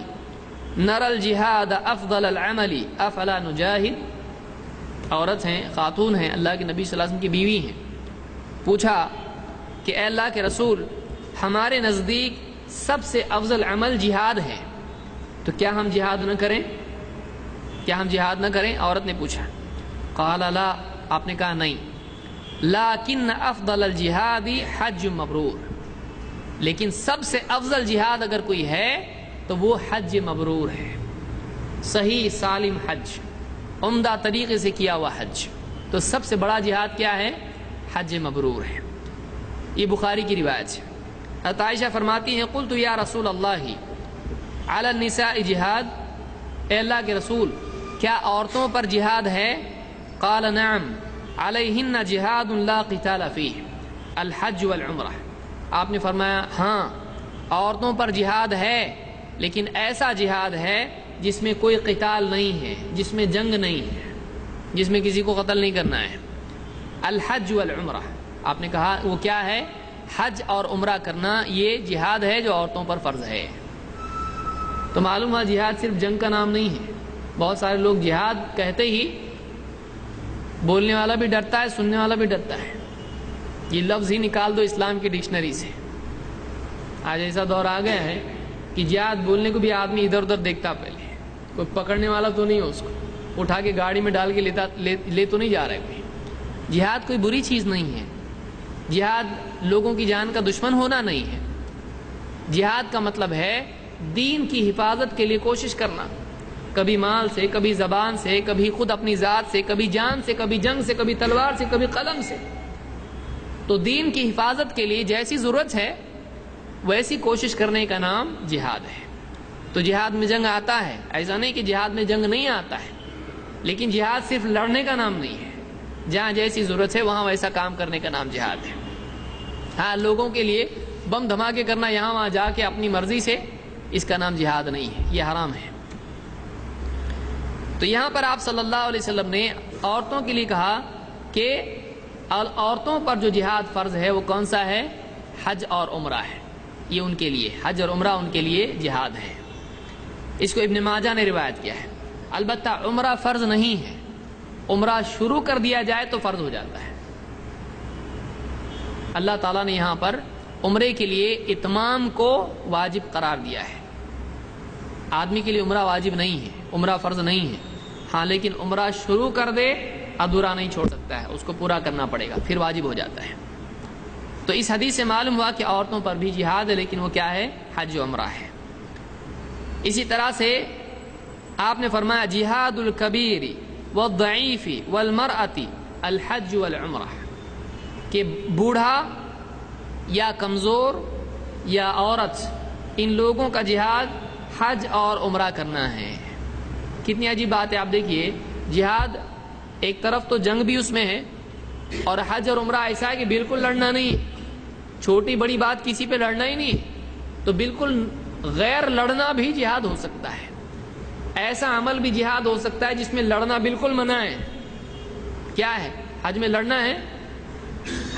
نر الجہاد افضل العمل افلا نجاہد، عورت ہیں، خاتون ہیں، اللہ کے نبی صلی اللہ علیہ وسلم کی بیوی ہیں، پوچھا کہ اے اللہ کے رسول ہمارے نزدیک سب سے افضل عمل جہاد ہے، تو کیا ہم جہاد نہ کریں؟ کیا ہم جہاد نہ کریں؟ عورت نے پوچھا۔ قال لا، آپ نے کہا نہیں، لیکن افضل الجہاد حج مبرور، لیکن سب سے افضل جہاد اگر کوئی ہے تو وہ حج مبرور ہے، صحیح سالم حج، عمدہ طریقے سے کیا ہوا حج۔ تو سب سے بڑا جہاد کیا ہے؟ حج مبرور ہے۔ یہ بخاری کی روایت ہے۔ حضرت عائشہ فرماتی ہیں قلت یا رسول اللہ علی النساء جہاد، اے اللہ کے رسول کیا عورتوں پر جہاد ہے؟ قال نعم علیہن جہاد لا قتال فیہ الحج والعمرہ، آپ نے فرمایا ہاں عورتوں پر جہاد ہے، لیکن ایسا جہاد ہے جس میں کوئی قتال نہیں ہے، جس میں جنگ نہیں ہے، جس میں کسی کو قتل نہیں کرنا ہے۔ الحج والعمرہ، آپ نے کہا وہ کیا ہے؟ حج اور عمرہ کرنا، یہ جہاد ہے جو عورتوں پر فرض ہے۔ تو تو معلوم ہوا جہاد صرف جنگ کا نام نہیں ہے. بہت سارے لوگ جہاد کہتے ہی بولنے والا بھی ڈرتا ہے، سننے والا بھی ڈرتا ہے. یہ لفظ ہی نکال دو اسلام کی ڈکشنری سے. آج ایسا دور آ گیا ہے کہ جہاد بولنے کو بھی آدمی ادھر ادھر دیکھتا، پہلے کوئی پکڑنے والا تو نہیں ہو، اس کو اٹھا کے گاڑی میں ڈال کے لے تو نہیں جا رہا ہے کوئی. جہاد کوئی بری چیز نہیں ہے. جہاد لوگوں کی جان کا دشمن ہونا نہیں ہے. جہاد کا مطلب ہے دین کی حفاظت کے لیے کوشش کرنا، کبھی مال سے، کبھی زبان سے، کبھی خود اپنی ذات سے، کبھی جان سے، کبھی جنگ سے، کبھی تلوار سے، کبھی قلم سے. تو دین کی حفاظت کے لیے جیسی ضرورت ہے ویسی کوشش کرنے کا نام جہاد ہے. تو جہاد میں جنگ آتا ہے، ایسا نہیں کہ جہاد میں جنگ نہیں آتا ہے، لیکن جہاد صرف لڑنے کا نام نہیں ہے. جہاں جیسی ضرورت ہے وہاں ویسا کام کرنے کا نام جہاد ہے. ہاں، لوگوں کے لیے بم دھماکے کرنا یہاں وہاں جا کے اپنی مرضی سے، اس کا نام جہاد نہیں ہے، یہ حرام ہے. تو یہاں پر آپ صلی اللہ علیہ وسلم نے عورتوں کے لیے کہا کہ عورتوں پر جو جہاد فرض ہے وہ کون سا ہے؟ حج اور عمرہ ہے. یہ ان کے لیے حج اور عمرہ ان کے لیے جہاد ہے. اس کو ابن ماجہ نے روایت کیا ہے. البتہ عمرہ فرض نہیں ہے. عمرہ شروع کر دیا جائے تو فرض ہو جاتا ہے. اللہ تعالیٰ نے یہاں پر عمرے کے لیے اتمام کو واجب قرار دیا ہے. آدمی کے لیے عمرہ واجب نہیں ہے، عمرہ فرض نہیں ہے. ہاں، لیکن عمرہ شروع کر دے ادھورا نہیں چھوڑ سکتا ہے، اس کو پورا کرنا پڑے گا، پھر واجب ہو جاتا ہے. تو اس حدیث سے معلوم ہوا کہ عورتوں پر بھی جہاد ہے، لیکن وہ کیا ہے؟ حج و عمرہ ہے. اسی طرح سے آپ نے فرمایا جہاد الکبیر والضعیف والمرأة الحج والعمرہ، کہ بوڑھا یا کمزور یا عورت، ان لوگوں کا جہاد حج اور عمرہ کرنا ہے. کتنی عجیب بات ہے. آپ دیکھیے، جہاد ایک طرف تو جنگ بھی اس میں ہے، اور حج اور عمرہ ایسا ہے کہ بالکل لڑنا نہیں، چھوٹی بڑی بات کسی پہ لڑنا ہی نہیں. تو بالکل غیر لڑنا بھی جہاد ہو سکتا ہے. ایسا عمل بھی جہاد ہو سکتا ہے جس میں لڑنا بالکل منع ہے. کیا ہے؟ حج میں لڑنا ہے؟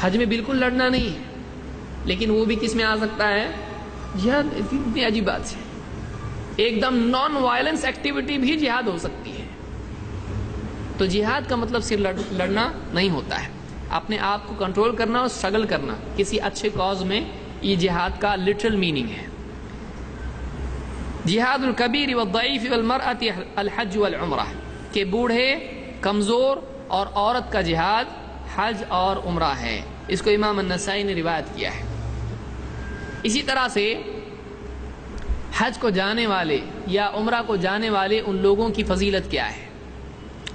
حج میں بالکل لڑنا نہیں ہے، لیکن وہ بھی کس میں آ سکتا ہے؟ جہاد. اتنی عجیب بات ہے. ایک دم نان وائلنس ایکٹیویٹی بھی جہاد ہو سکتی ہے. تو جہاد کا مطلب صرف لڑنا نہیں ہوتا ہے، اپنے آپ کو کنٹرول کرنا اور اسٹرگل کرنا کسی اچھے کاز میں، یہ جہاد کا لٹرل میننگ ہے. جہاد الکبیر والضعیف والمرأة الحج والعمرہ، کہ بوڑھے، کمزور اور عورت کا جہاد حج اور عمرہ ہے. اس کو امام النسائی نے روایت کیا ہے. اسی طرح سے حج کو جانے والے یا عمرہ کو جانے والے ان لوگوں کی فضیلت کیا ہے؟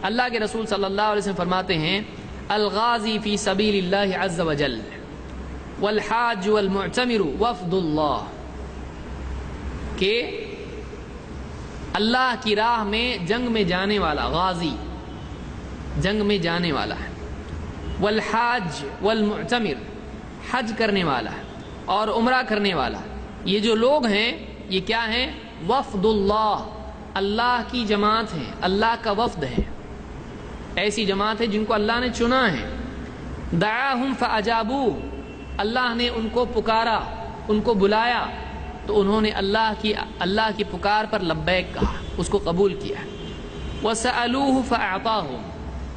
اللہ کے رسول صلی اللہ علیہ وسلم فرماتے ہیں الغازی فی سبیل اللہ عز وجل والحاج والمعتمر وفد اللہ، کہ اللہ کی راہ میں جنگ میں جانے والا غازی، جنگ میں جانے والا ہے، والحاج والمعتمر، حج کرنے والا اور عمرہ کرنے والا، یہ جو لوگ ہیں یہ کیا ہیں؟ وفد اللہ، اللہ کی جماعت ہے، اللہ کا وفد ہے. ایسی جماعت ہے جن کو اللہ نے چنا ہے. دعاہم فاجابوا، اللہ نے ان کو پکارا، ان کو بلایا تو انہوں نے اللہ کی پکار پر لبیک کہا، اس کو قبول کیا. وسألوہ فاعطاہم،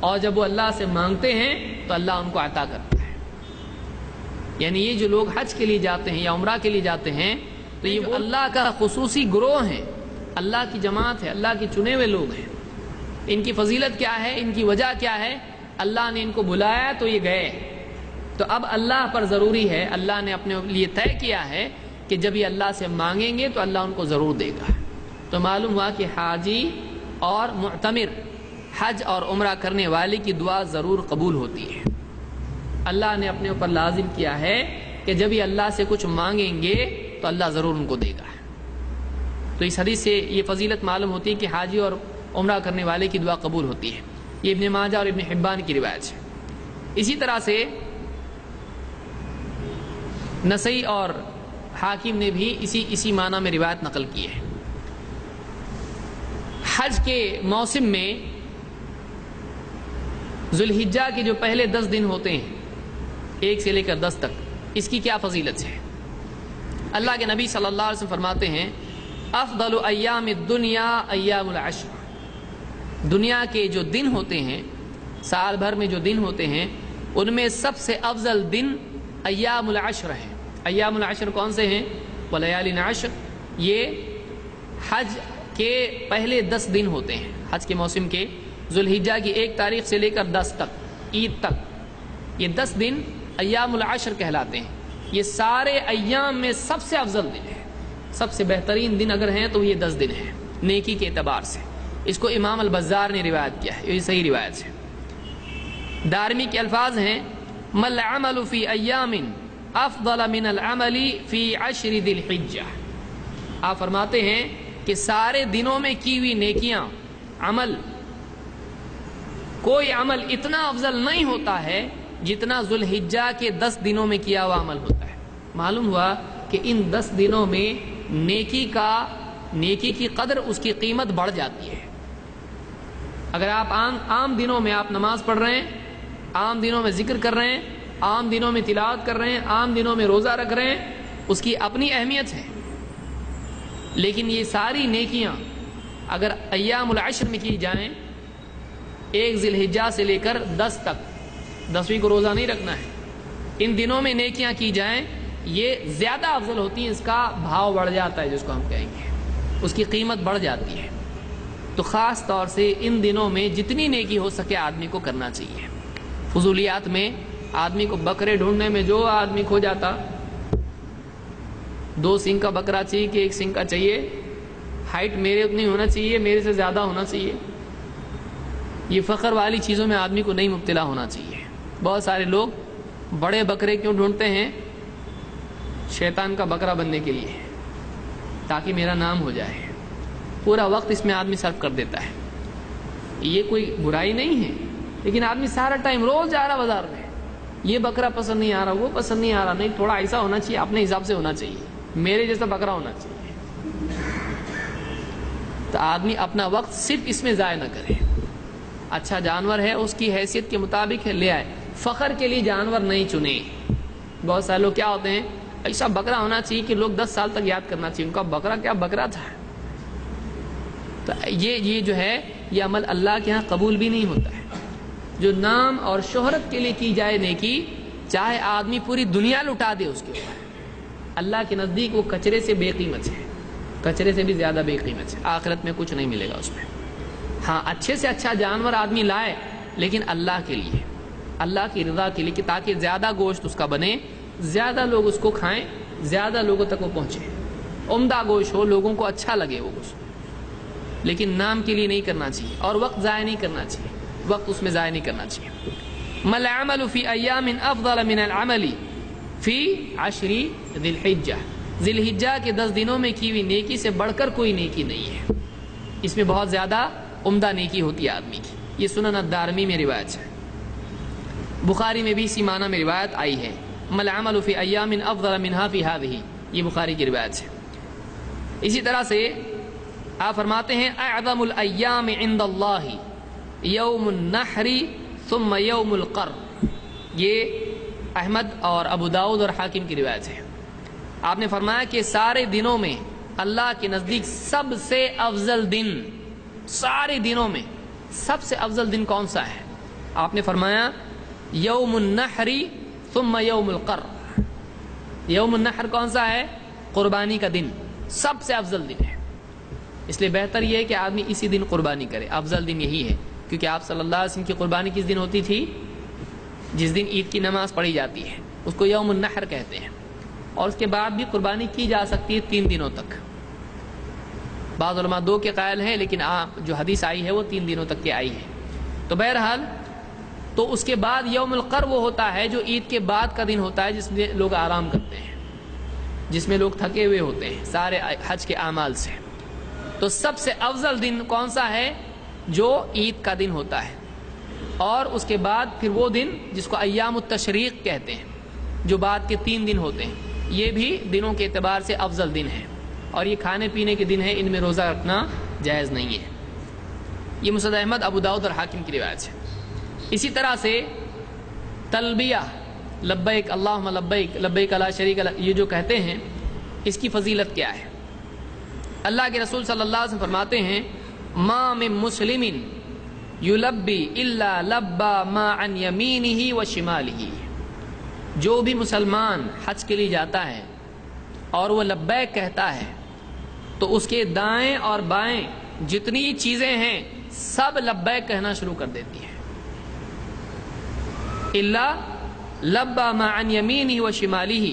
اور جب وہ اللہ سے مانگتے ہیں تو اللہ ان کو عطا کرتا ہے. یعنی یہ جو لوگ حج کے لیے جاتے ہیں یا عمرہ کے لیے جاتے ہیں تو یہ اللہ کا خصوصی گروہ ہیں، اللہ کی جماعت ہے، اللہ کے چنے ہوئے لوگ ہیں. ان کی فضیلت کیا ہے؟ ان کی وجہ کیا ہے؟ اللہ نے ان کو بلایا تو یہ گئے. تو اب اللہ پر ضروری ہے، اللہ نے اپنے لیے طے کیا ہے کہ جب یہ اللہ سے مانگیں گے تو اللہ ان کو ضرور دے گا. تو معلوم ہوا کہ حاجی اور معتمر، حج اور عمرہ کرنے والے کی دعا ضرور قبول ہوتی ہے. اللہ نے اپنے اوپر لازم کیا ہے کہ جب یہ اللہ سے کچھ مانگیں گے تو اللہ ضرور ان کو دے گا. تو اس حدیث سے یہ فضیلت معلوم ہوتی ہے کہ حاجی اور عمرہ کرنے والے کی دعا قبول ہوتی ہے. یہ ابن ماجہ اور ابن حبان کی روایت ہے. اسی طرح سے نسائی اور حاکم نے بھی اسی معنی میں روایت نقل کی ہے. حج کے موسم میں ذوالحجہ کے جو پہلے 10 دن ہوتے ہیں، 1 سے لے کر 10 تک، اس کی کیا فضیلت ہے؟ اللہ کے نبی صلی اللہ علیہ وسلم فرماتے ہیں افضل ایام الدنیا ایام العشر، دنیا کے جو دن ہوتے ہیں، سال بھر میں جو دن ہوتے ہیں، ان میں سب سے افضل دن ایام العشر ہیں۔ ایام العشر کون سے ہیں؟ ولیال عشر، یہ حج کے پہلے 10 دن ہوتے ہیں، حج کے موسم کے، ذوالحجہ کی 1 تاریخ سے لے کر 10 تک، عید تک، یہ 10 دن ایام العشر کہلاتے ہیں۔ یہ سارے ایام میں سب سے افضل دن ہے، سب سے بہترین دن اگر ہیں تو یہ 10 دن ہیں نیکی کے اعتبار سے۔ اس کو امام البزار نے روایت کیا ہے، یہ صحیح روایت ہے۔ دارمی کے الفاظ ہیں مل عمل فی ایام افضل من العمل فی عشر ذی الحجہ۔ آپ فرماتے ہیں کہ سارے دنوں میں کی ہوئی نیکیاں، عمل، کوئی عمل اتنا افضل نہیں ہوتا ہے جتنا ذوالحجہ کے 10 دنوں میں کیا ہوا عمل ہوتا ہے۔ معلوم ہوا کہ ان 10 دنوں میں نیکی کی قدر، اس کی قیمت بڑھ جاتی ہے۔ اگر آپ عام دنوں میں آپ نماز پڑھ رہے ہیں، عام دنوں میں ذکر کر رہے ہیں، عام دنوں میں تلاوت کر رہے ہیں، عام دنوں میں روزہ رکھ رہے ہیں، اس کی اپنی اہمیت ہے، لیکن یہ ساری نیکیاں اگر ایام العشر میں کی جائیں، 1 ذی الحجہ سے لے کر 10 تک، 10ویں کو روزہ نہیں رکھنا ہے، ان دنوں میں نیکیاں کی جائیں، یہ زیادہ افضل ہوتی ہیں، اس کا بھاؤ بڑھ جاتا ہے، جس کو ہم کہیں گے اس کی قیمت بڑھ جاتی ہے۔ تو خاص طور سے ان دنوں میں جتنی نیکی ہو سکے آدمی کو کرنا چاہیے۔ فضولیات میں آدمی کو بکرے ڈھونڈنے میں جو آدمی کھو جاتا، 2 سینگ کا بکرا چاہیے کہ 1 سینگ کا چاہیے، ہائٹ میرے اتنی ہونا چاہیے، میرے سے زیادہ ہونا چاہیے، یہ فخر والی چیزوں میں آدمی کو نہیں مبتلا ہونا چاہیے۔ بہت سارے لوگ بڑے بکرے کیوں ڈھونڈتے ہیں؟ شیطان کا بکرا بننے کے لیے، تاکہ میرا نام ہو جائے، پورا وقت اس میں آدمی صرف کر دیتا ہے۔ یہ کوئی برائی نہیں ہے، لیکن آدمی سارا ٹائم روز جا رہا بازار میں، یہ بکرا پسند نہیں آ رہا، وہ پسند نہیں آ رہا، نہیں تھوڑا ایسا ہونا چاہیے، اپنے حساب سے ہونا چاہیے، میرے جیسا بکرا ہونا چاہیے۔ تو آدمی اپنا وقت صرف اس میں ضائع نہ کرے۔ اچھا جانور ہے، اس کی حیثیت کے مطابق ہے، لے آئے، فخر کے لیے جانور نہیں چنے۔ بہت سارے لوگ کیا ہوتے ہیں، ایسا بکرا ہونا چاہیے کہ لوگ 10 سال تک یاد کرنا چاہیے، ان کا بکرا کیا بکرا تھا۔ تو یہ جو ہے، یہ عمل اللہ کے ہاں قبول بھی نہیں ہوتا ہے۔ جو نام اور شہرت کے لیے کی جائے نیکی، چاہے آدمی پوری دنیا لٹا دے اس کے اوپر، اللہ کے نزدیک وہ کچرے سے بے قیمت ہے، کچرے سے بھی زیادہ بے قیمت ہے، آخرت میں کچھ نہیں ملے گا اس میں۔ ہاں اچھے سے اچھا جانور آدمی لائے، لیکن اللہ کے لیے، اللہ کی رضا کے لیے، کہ تاکہ زیادہ گوشت اس کا بنے، زیادہ لوگ اس کو کھائیں، زیادہ لوگوں تک وہ پہنچے، عمدہ گوشت ہو، لوگوں کو اچھا لگے وہ گوشت، لیکن نام کے لیے نہیں کرنا چاہیے، اور وقت ضائع نہیں کرنا چاہیے، وقت اس میں ضائع نہیں کرنا چاہیے۔ مل عمل فی ایام افضل من العمل فی عشر ذی الحجہ، ذی الحجہ کے 10 دنوں میں کی ہوئی نیکی سے بڑھ کر کوئی نیکی نہیں ہے، اس میں بہت زیادہ عمدہ نیکی ہوتی ہے آدمی کی۔ یہ سنن الدارمی میں روایت ہے، بخاری میں بھی اسی معنی میں روایت آئی ہے، مل عمل فی ایام افضل منها فی هذه، یہ بخاری کی روایت ہے۔ اسی طرح سے آپ فرماتے ہیں اعظم الایام عند اللہ یوم النحر ثم یوم القر، یہ احمد اور ابو داؤد اور حاکم کی روایت ہے۔ آپ نے فرمایا کہ سارے دنوں میں اللہ کے نزدیک سب سے افضل دن، سارے دنوں میں سب سے افضل دن کون سا ہے؟ آپ نے فرمایا یوم النحر ثم یوم القر۔ یوم النحر کون سا ہے؟ قربانی کا دن، سب سے افضل دن ہے، اس لیے بہتر یہ ہے کہ آدمی اسی دن قربانی کرے، افضل دن یہی ہے، کیونکہ آپ صلی اللہ علیہ وسلم کی قربانی کس دن ہوتی تھی؟ جس دن عید کی نماز پڑھی جاتی ہے، اس کو یوم النحر کہتے ہیں، اور اس کے بعد بھی قربانی کی جا سکتی ہے 3 دنوں تک۔ بعض علماء 2 کے قائل ہیں، لیکن جو حدیث آئی ہے وہ 3 دنوں تک کی آئی ہے۔ تو بہرحال تو اس کے بعد یوم القر وہ ہوتا ہے جو عید کے بعد کا دن ہوتا ہے، جس میں لوگ آرام کرتے ہیں، جس میں لوگ تھکے ہوئے ہوتے ہیں سارے حج کے اعمال سے۔ تو سب سے افضل دن کون سا ہے؟ جو عید کا دن ہوتا ہے، اور اس کے بعد پھر وہ دن جس کو ایام التشریق کہتے ہیں، جو بعد کے 3 دن ہوتے ہیں، یہ بھی دنوں کے اعتبار سے افضل دن ہے، اور یہ کھانے پینے کے دن ہے، ان میں روزہ رکھنا جائز نہیں ہے۔ یہ مسند احمد، ابو داؤد اور حاکم کی روایت ہے۔ اسی طرح سے تلبیہ، لبیک اللہم لبیک، لبیک لا شریک لک، یہ جو کہتے ہیں، اس کی فضیلت کیا ہے؟ اللہ کے رسول صلی اللہ علیہ وسلم فرماتے ہیں ما من مسلم یلبی الا لبا ما عن یمینہ و شمالہ، جو بھی مسلمان حج کے لیے جاتا ہے اور وہ لبیک کہتا ہے تو اس کے دائیں اور بائیں جتنی چیزیں ہیں سب لبیک کہنا شروع کر دیتی ہیں. الا لبا ما عن یمینہ و شمالہ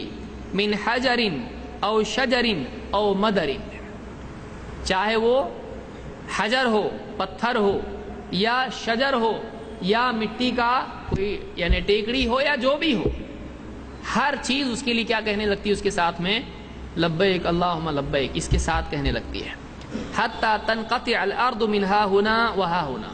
من حجر او شجر او مدر، چاہے وہ حجر ہو، پتھر ہو، یا شجر ہو، یا مٹی کا کوئی یعنی ٹیکڑی ہو، یا جو بھی ہو، ہر چیز اس کے لیے کیا کہنے لگتی ہے؟ اس کے ساتھ میں لبیک اللہم لبیک اس کے ساتھ کہنے لگتی ہے. حتی تنقطع الارض من ہا ہنا و ہا ہنا،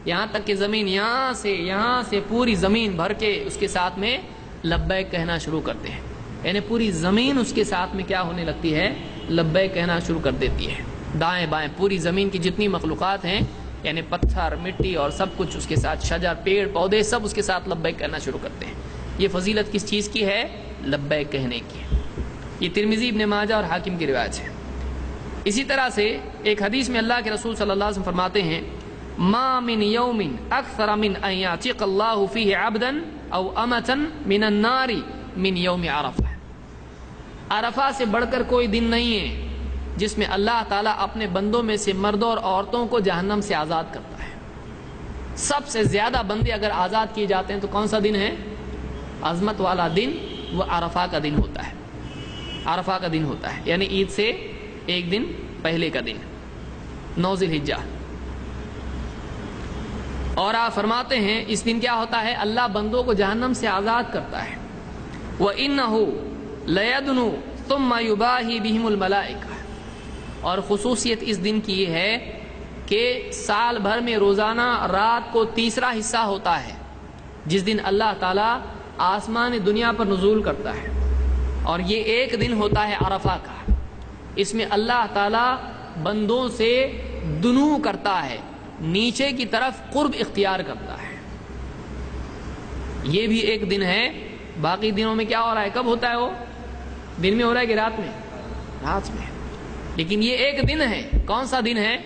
یہاں تک کہ زمین یہاں سے پوری زمین بھر کے اس کے ساتھ میں لبیک کہنا شروع کرتے ہیں. یعنی پوری زمین اس کے ساتھ میں کیا ہونے لگتی ہے؟ لبیک کہنا شروع کر دیتی ہے. دائیں بائیں پوری زمین کی جتنی مخلوقات ہیں، یعنی پتھر، مٹی اور سب کچھ اس کے ساتھ، شجر، پیڑ پودے، سب اس کے ساتھ لبیک کہنا شروع کرتے ہیں. یہ فضیلت کس چیز کی ہے؟ لبیک کہنے کی. یہ ترمذی، ابن ماجہ اور حاکم کی روایت ہے. اسی طرح سے ایک حدیث میں اللہ کے رسول صلی اللہ علیہ وسلم فرماتے ہیں ما من یوم اکثر من ان یعتق اللہ فیہ عبدا او امتا من النار من یوم عرفہ. عرفہ سے بڑھ کر کوئی دن نہیں ہے جس میں اللہ تعالیٰ اپنے بندوں میں سے مردوں اور عورتوں کو جہنم سے آزاد کرتا ہے. سب سے زیادہ بندے اگر آزاد کیے جاتے ہیں تو کون سا دن ہے؟ عظمت والا دن، وہ عرفہ کا دن ہوتا ہے. عرفہ کا دن ہوتا ہے یعنی عید سے ایک دن پہلے کا دن، 9 ذی الحجہ. اور آپ فرماتے ہیں اس دن کیا ہوتا ہے؟ اللہ بندوں کو جہنم سے آزاد کرتا ہے. وَإِنَّهُ لَيَدْنُ ثُمَّ يُبَاهِي بِهِمُ الْمَلَائِكَةُ، اور خصوصیت اس دن کی یہ ہے کہ سال بھر میں روزانہ رات کو تیسرا حصہ ہوتا ہے جس دن اللہ تعالیٰ آسمان دنیا پر نزول کرتا ہے، اور یہ ایک دن ہوتا ہے عرفہ کا. اس میں اللہ تعالیٰ بندوں سے دنو کرتا ہے، نیچے کی طرف قرب اختیار کرتا ہے. یہ بھی ایک دن ہے. باقی دنوں میں کیا ہو رہا ہے؟ کب ہوتا ہے وہ؟ دن میں ہو رہا ہے کہ رات میں؟ رات میں. لیکن یہ ایک دن ہے. کون سا دن ہے؟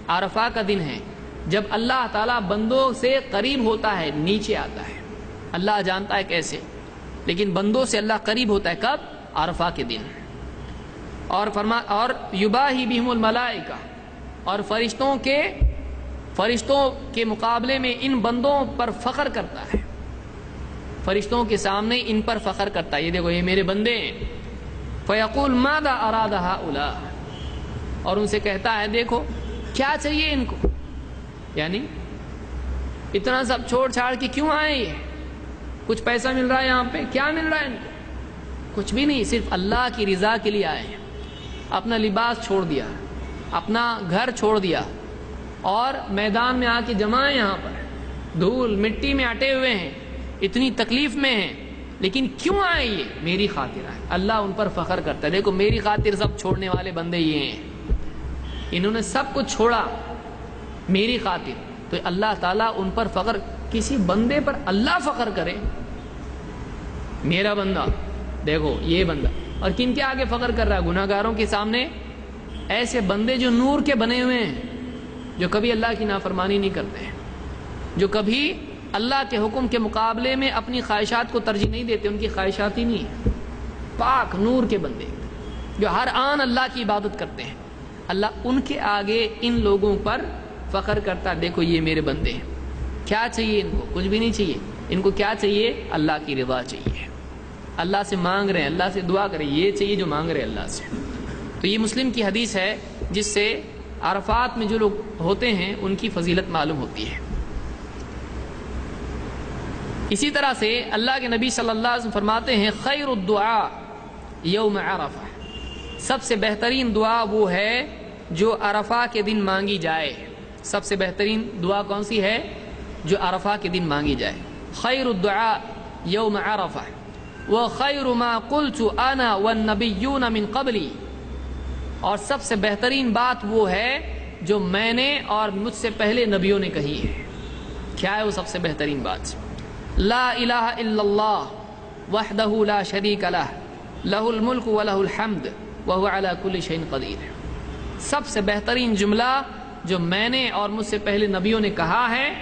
عرفہ کا دن ہے، جب اللہ تعالیٰ بندوں سے قریب ہوتا ہے، نیچے آتا ہے. اللہ جانتا ہے کیسے، لیکن بندوں سے اللہ قریب ہوتا ہے. کب؟ عرفہ کے دن. اور یباہی بہم الملائکہ، اور فرشتوں کے مقابلے میں ان بندوں پر فخر کرتا ہے. فرشتوں کے سامنے ان پر فخر کرتا ہے، یہ دیکھو یہ میرے بندے ہیں. فیقول ماذا اراد ہؤلاء، اور ان سے کہتا ہے دیکھو کیا چاہیے ان کو، یعنی اتنا سب چھوڑ چھاڑ کے کیوں آئے؟ یہ کچھ پیسہ مل رہا ہے یہاں پہ؟ کیا مل رہا ہے ان کو؟ کچھ بھی نہیں، صرف اللہ کی رضا کے لیے آئے ہیں. اپنا لباس چھوڑ دیا، اپنا گھر چھوڑ دیا، اور میدان میں آ کے جمع ہیں. یہاں پر دھول مٹی میں اٹے ہوئے ہیں، اتنی تکلیف میں ہیں، لیکن کیوں آئے؟ یہ میری خاطر آئے. اللہ ان پر فخر کرتا ہے، دیکھو میری خاطر سب چھوڑنے والے بندے یہ ہیں، انہوں نے سب کچھ چھوڑا میری خاطر. تو اللہ تعالیٰ ان پر فخر، کسی بندے پر اللہ فخر کرے، میرا بندہ دیکھو یہ بندہ. اور کن کے آگے فخر کر رہا ہے؟ گناہ گاروں کے سامنے. ایسے بندے جو نور کے بنے ہوئے ہیں، جو کبھی اللہ کی نافرمانی نہیں کرتے ہیں، جو کبھی اللہ کے حکم کے مقابلے میں اپنی خواہشات کو ترجیح نہیں دیتے، ان کی خواہشات ہی نہیں ہیں. پاک نور کے بندے جو ہر آن اللہ کی عبادت کرتے ہیں، اللہ ان کے آگے ان لوگوں پر فخر کرتا، دیکھو یہ میرے بندے ہیں. کیا چاہیے ان کو؟ کچھ بھی نہیں چاہیے. ان کو کیا چاہیے؟ اللہ کی رضا چاہیے. اللہ سے مانگ رہے ہیں، اللہ سے دعا کریں، یہ چاہیے جو مانگ رہے ہیں اللہ سے. تو یہ مسلم کی حدیث ہے جس سے عرفات میں جو لوگ ہوتے ہیں ان کی فضیلت معلوم ہوتی ہے. اسی طرح سے اللہ کے نبی صلی اللہ علیہ وسلم فرماتے ہیں خیر الدعاء یوم عرفہ، سب سے بہترین دعا وہ ہے جو عرفہ کے دن مانگی جائے. سب سے بہترین دعا کون سی ہے؟ جو عرفہ کے دن مانگی جائے. خیر الدعاء یوم عرفہ وخیر ما قلت انا والنبیون من قبلی، اور سب سے بہترین بات وہ ہے جو میں نے اور مجھ سے پہلے نبیوں نے کہی ہے. کیا ہے وہ سب سے بہترین بات؟ لا الہ الا اللہ وحدہ لا شریک لہ لہ الملک ولہ الحمد وہو علی کل شیء قدیر. سب سے بہترین جملہ جو میں نے اور مجھ سے پہلے نبیوں نے کہا ہے،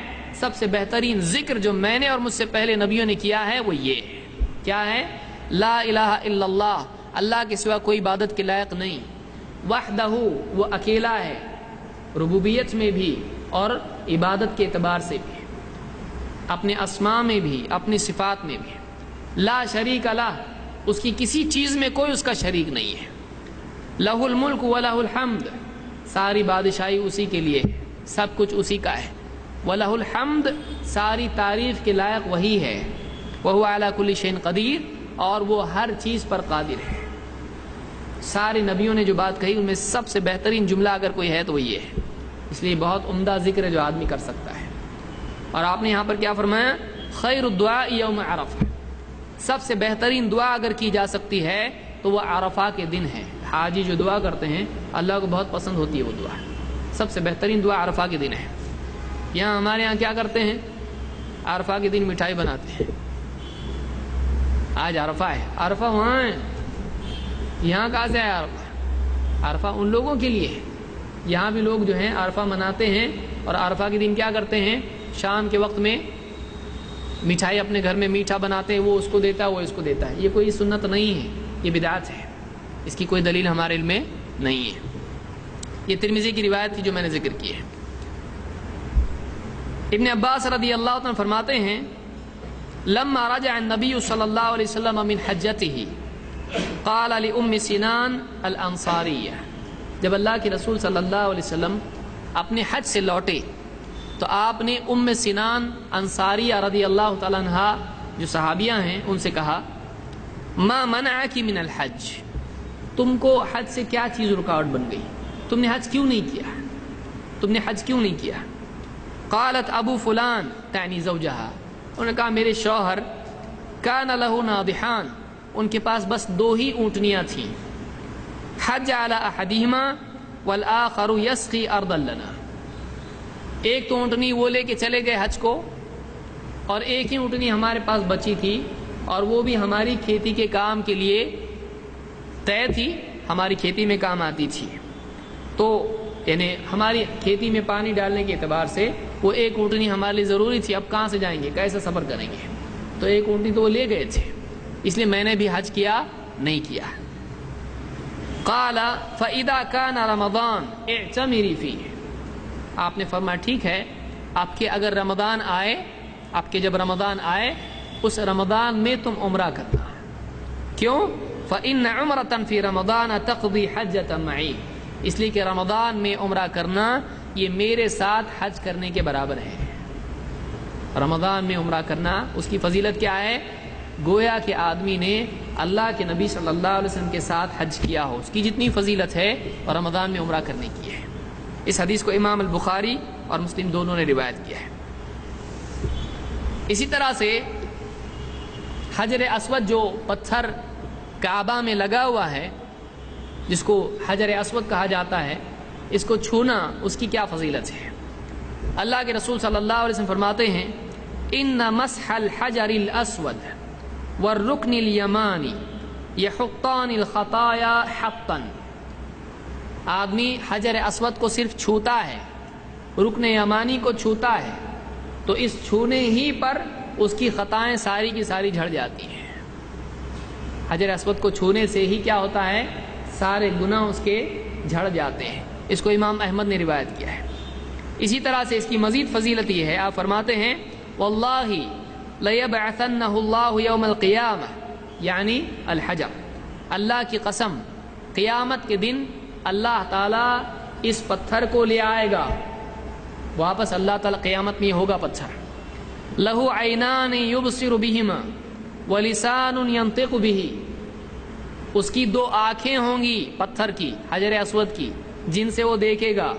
سب سے بہترین ذکر جو میں نے اور مجھ سے پہلے نبیوں نے کیا ہے وہ یہ ہے۔ کیا ہے؟ لا الہ الا اللہ، اللہ کے سوا کوئی عبادت کے لائق نہیں، وحدہ، وہ اکیلا ہے، ربوبیت میں بھی اور عبادت کے اعتبار سے بھی، اپنے اسماء میں بھی، اپنی صفات میں بھی، لا شریک لہ، اس کی کسی چیز میں کوئی اس کا شریک نہیں ہے، لہ الملک ولہ الحمد، ساری بادشاہی اسی کے لیے ہے، سب کچھ اسی کا ہے، وَلَهُ الْحَمْدُ، ساری تعریف کے لائق وہی ہے، وَهُوَ عَلَى كُلِّ شَيْءٍ قَدِيرٌ، اور وہ ہر چیز پر قادر ہے۔ سارے نبیوں نے جو بات کہی ان میں سب سے بہترین جملہ اگر کوئی ہے تو وہ یہ ہے، اس لیے بہت عمدہ ذکر ہے جو آدمی کر سکتا ہے۔ اور آپ نے یہاں پر کیا فرمایا؟ خیر الدعاء یوم عرفہ، سب سے بہترین دعا اگر کی جا سکتی ہے تو وہ عرفہ کے دن ہے۔ حاجی جو دعا کرتے ہیں اللہ کو بہت پسند ہوتی ہے وہ دعا، سب سے بہترین دعا عرفہ کے دن ہے۔ یہاں ہمارے یہاں کیا کرتے ہیں؟ عرفہ کے دن مٹھائی بناتے ہیں، آج عرفہ ہے، عرفہ وہاں ہے، یہاں کہاں سے ہے عرفہ؟ عرفہ ان لوگوں کے لیے ہے، یہاں بھی لوگ جو ہیں عرفہ مناتے ہیں اور عرفہ کے دن کیا کرتے ہیں؟ شام کے وقت میں مٹھائی اپنے گھر میں میٹھا بناتے ہیں، وہ اس کو دیتا ہے، وہ اس کو دیتا ہے۔ یہ کوئی سنت نہیں ہے، یہ بدعت ہے، اس کی کوئی دلیل ہمارے علم میں نہیں ہے۔ یہ ترمذی کی روایت تھی جو میں نے ذکر کی ہے۔ ابن عباس رضی اللہ عنہ فرماتے ہیں لما رجع النبی صلی اللہ علیہ وسلم من حجته قال لأم سنان الانصاریہ، جب اللہ کے رسول صلی اللہ علیہ وسلم اپنے حج سے لوٹے تو آپ نے ام سنان انصاریہ رضی اللہ تعالیٰ عنہ جو صحابیہ ہیں ان سے کہا ما منعک من الحج، تم کو حج سے کیا چیز رکاوٹ بن گئی، تم نے حج کیوں نہیں کیا، تم نے حج کیوں نہیں کیا؟ قالت ابو فلان تعنی زوجہا، انہوں نے کہا میرے شوہر کان لہ ناضحان، ان کے پاس بس 2 ہی اونٹنیاں تھیں، حج علی احدہما والآخر یسقی ارضا لنا، ایک تو اونٹنی وہ لے کے چلے گئے حج کو اور ایک ہی اونٹنی ہمارے پاس بچی تھی اور وہ بھی ہماری کھیتی کے کام کے لیے طے تھی، ہماری کھیتی میں کام آتی تھی، تو یعنی ہماری کھیتی میں پانی ڈالنے کے اعتبار سے وہ ایک اونٹنی ہمارے لیے ضروری تھی، اب کہاں سے جائیں گے، کیسے سفر کریں گے، تو ایک اونٹنی تو وہ لے گئے تھے، اس لیے میں نے بھی حج کیا نہیں کیا۔ قال فاذا كان رمضان اعتمری فيه، آپ نے فرمایا ٹھیک ہے، آپ کے اگر رمضان آئے، آپ کے جب رمضان آئے اس رمضان میں تم عمرہ کرنا، کیوں؟ فإن عمرة في رمضان تقضي حجة معي، اس لیے کہ رمضان میں عمرہ کرنا یہ میرے ساتھ حج کرنے کے برابر ہے۔ رمضان میں عمرہ کرنا اس کی فضیلت کیا ہے؟ گویا کہ آدمی نے اللہ کے نبی صلی اللہ علیہ وسلم کے ساتھ حج کیا ہو، اس کی جتنی فضیلت ہے اور رمضان میں عمرہ کرنے کی ہے۔ اس حدیث کو امام البخاری اور مسلم دونوں نے روایت کیا ہے۔ اسی طرح سے حجر اسود جو پتھر کعبہ میں لگا ہوا ہے جس کو حجر اسود کہا جاتا ہے، اس کو چھونا اس کی کیا فضیلت ہے؟ اللہ کے رسول صلی اللہ علیہ وسلم فرماتے ہیں ان مسح الحجر الاسود والرکن الیمانی یحطان الخطایا حطا، آدمی حجر اسود کو صرف چھوتا ہے، رکن یمانی کو چھوتا ہے تو اس چھونے ہی پر اس کی خطائیں ساری کی ساری جھڑ جاتی ہیں۔ حجر اسود کو چھونے سے ہی کیا ہوتا ہے؟ سارے گناہ اس کے جھڑ جاتے ہیں۔ اس کو امام احمد نے روایت کیا ہے۔ اسی طرح سے اس کی مزید فضیلت یہ ہے، آپ فرماتے ہیں واللہ لیبعثنہ اللہ یوم القیامہ، یعنی الحجر، اللہ کی قسم قیامت کے دن اللہ تعالیٰ اس پتھر کو لے آئے گا واپس، اللہ تعالیٰ قیامت میں ہوگا پتھر، لہ عینان یبصر بہما ولسان ینطق بہ، اس کی 2 آنکھیں ہوں گی پتھر کی، حجر اسود کی، جن سے وہ دیکھے گا،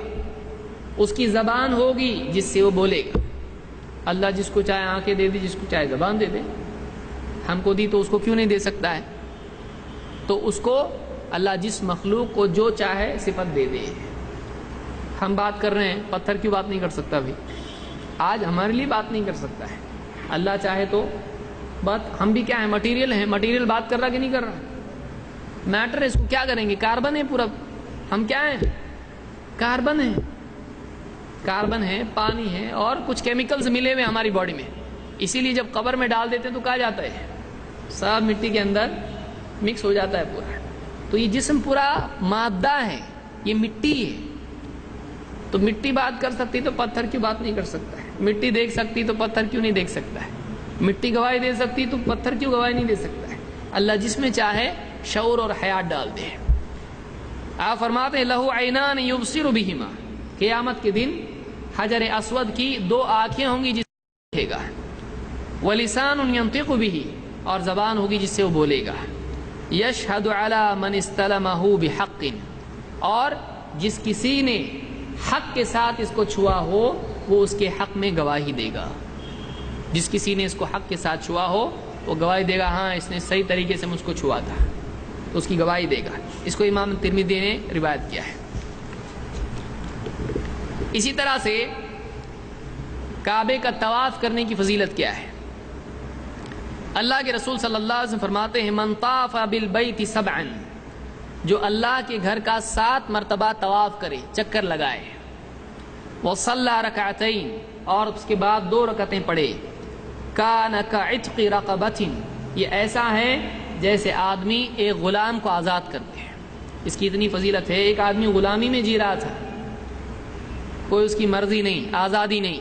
اس کی زبان ہوگی جس سے وہ بولے گا۔ اللہ جس کو چاہے آنکھیں دے دے، جس کو چاہے زبان دے دے، ہم کو دی تو اس کو کیوں نہیں دے سکتا ہے؟ تو اس کو اللہ جس مخلوق کو جو چاہے صفت دے دے۔ ہم بات کر رہے ہیں، پتھر کیوں بات نہیں کر سکتا بھی؟ آج ہمارے لیے بات نہیں کر سکتا ہے، اللہ چاہے تو بات، ہم بھی کیا ہیں؟ مٹیریل ہیں، مٹیریل بات کر رہا کہ نہیں کر رہا؟ میٹر ہے، اس کو کیا کریں گے؟ کاربن ہے پورا، ہم کیا ہیں؟ کاربن ہے، پانی ہے اور کچھ کیمیکلز ملے ہوئے ہماری باڈی میں. اسی لیے جب قبر میں ڈال دیتے ہیں تو کہا جاتا ہے سب مٹی کے اندر مکس ہو جاتا ہے پورا. تو یہ جسم پورا مادہ ہے، یہ مٹی ہے. تو مٹی بات کر سکتی تو پتھر کیوں بات نہیں کر سکتا ہے؟ مٹی دیکھ سکتی تو پتھر کیوں نہیں دیکھ سکتا ہے؟ مٹی گواہی دے سکتی تو پتھر کیوں گواہی نہیں دے سکتا ہے؟ اللہ جس میں چاہے شعور اور حیات ڈال دے. آپ فرماتے ہیں لہو عینان یبصر بہما، قیامت کے دن حجر اسود کی 2 آنکھیں ہوں گی جس سے دیکھے گا، ولسان ینطق بہ، اور زبان ہوگی جس سے وہ بولے گا، یشہد علی من استلمہ بحق، اور جس کسی نے حق کے ساتھ اس کو چھوا ہو وہ اس کے حق میں گواہی دے گا. جس کسی نے اس کو حق کے ساتھ چھوا ہو وہ گواہی دے گا ہاں اس نے صحیح طریقے سے مجھ کو چھوا تھا، تو اس کی گواہی دے گا. اس کو امام ترمذی نے روایت کیا ہے. اسی طرح سے کعبے کا طواف کرنے کی فضیلت کیا ہے؟ اللہ کے رسول صلی اللہ علیہ وسلم فرماتے ہیں من طاف بالبیت 7، جو اللہ کے گھر کا 7 مرتبہ طواف کرے، چکر لگائے، وصلی رکعتین، اور اس کے بعد 2 رکعتیں پڑھے، کان کعتق رقبۃ، یہ ایسا ہے جیسے آدمی ایک غلام کو آزاد کرتے ہیں. اس کی اتنی فضیلت ہے. ایک آدمی غلامی میں جی رہا تھا، کوئی اس کی مرضی نہیں، آزادی نہیں،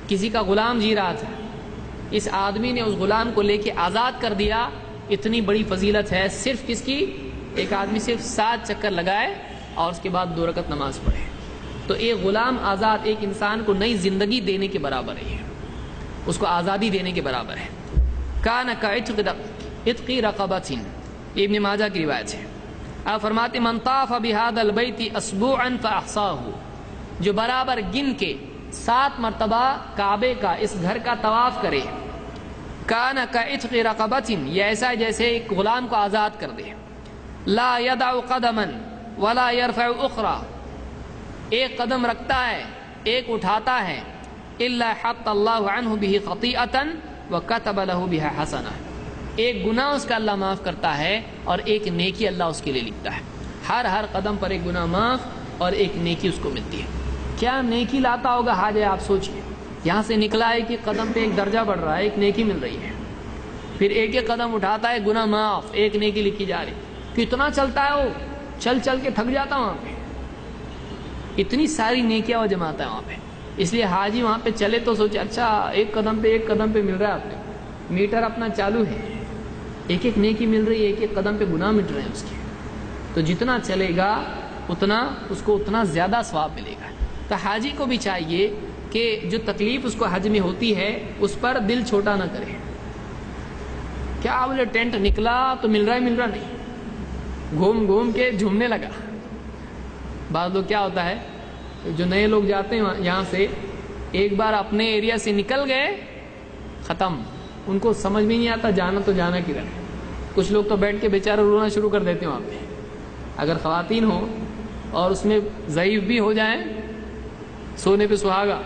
کسی کا غلام جی رہا تھا، اس آدمی نے اس غلام کو لے کے آزاد کر دیا. اتنی بڑی فضیلت ہے صرف کس کی؟ ایک آدمی صرف 7 چکر لگائے اور اس کے بعد 2 رکعت نماز پڑھے. تو ایک غلام آزاد ایک انسان کو نئی زندگی دینے کے برابر ہے، اس کو آزادی دینے کے برابر ہے. کان کعتق رقبۃ، یہ ابن ماجہ کی روایت ہے. آپ فرماتے من طاف بهذا البیت اسبوعا فاحصاہ، جو برابر گن کے 7 مرتبہ کعبے کا اس گھر کا طواف کرے، کان کعتق رقبۃ، یہ ایسا ہے جیسے ایک غلام کو آزاد کر دے. لا يدع قدما ولا يرفع اخرى، ایک قدم رکھتا ہے ایک اٹھاتا ہے، الا حط اللہ عنہ به خطیئۃ وكتب له بها حسنہ، ایک گناہ اس کا اللہ معاف کرتا ہے اور ایک نیکی اللہ اس کے لیے لکھتا ہے. ہر قدم پر ایک گناہ معاف اور ایک نیکی اس کو ملتی ہے. کیا نیکی لاتا ہوگا حاج ہے، آپ سوچئے. یہاں سے نکلا ہے کہ قدم پہ ایک درجہ بڑھ رہا ہے، ایک نیکی مل رہی ہے. پھر ایک قدم اٹھاتا ہے، گناہ معاف، ایک نیکی لکھی جا رہی. کتنا چلتا ہے وہ، چل چل کے تھک جاتا وہاں پہ، اتنی ساری نیکیاں وہ جماتا ہے وہاں پہ. اس لیے حاجی وہاں پہ چلے تو سوچے اچھا ایک قدم پہ مل رہا ہے، آپ نے میٹر اپنا چالو ہے، ایک ایک نیکی مل رہی ہے، ایک ایک قدم پہ گناہ مٹ رہے ہیں اس کے. تو جتنا چلے گا اتنا اس کو اتنا زیادہ ثواب ملے گا. تو حاجی کو بھی چاہیے کہ جو تکلیف اس کو حج میں ہوتی ہے اس پر دل چھوٹا نہ کرے. کیا بولے ٹینٹ نکلا تو مل رہا نہیں، گھوم گھوم کے جھومنے لگا. بعض لوگ کیا ہوتا ہے جو نئے لوگ جاتے ہیں یہاں سے، ایک بار اپنے ایریا سے نکل گئے ختم، ان کو سمجھ میں نہیں آتا جانا تو جانا کدھر. کچھ لوگ تو بیٹھ کے بیچارے رونا شروع کر دیتے ہیں وہاں پہ. اگر خواتین ہوں اور اس میں ضعیف بھی ہو جائیں، سونے پہ سہاگا،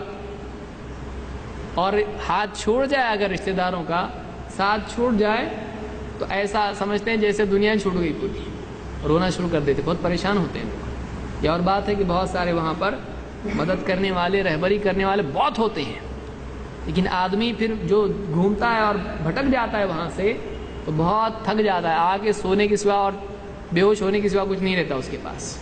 اور ہاتھ چھوڑ جائے اگر رشتہ داروں کا ساتھ چھوٹ جائے تو ایسا سمجھتے ہیں جیسے دنیا چھوٹ گئی پوری، رونا شروع کر دیتے، بہت پریشان ہوتے ہیں. یہ اور بات ہے کہ بہت سارے وہاں پر مدد کرنے والے، رہبری کرنے والے بہت ہوتے ہیں، لیکن آدمی پھر جو گھومتا ہے اور بھٹک جاتا ہے وہاں سے تو بہت تھک جاتا ہے، آگے سونے کے سوا اور بے ہوش ہونے کے سوا کچھ نہیں رہتا اس کے پاس.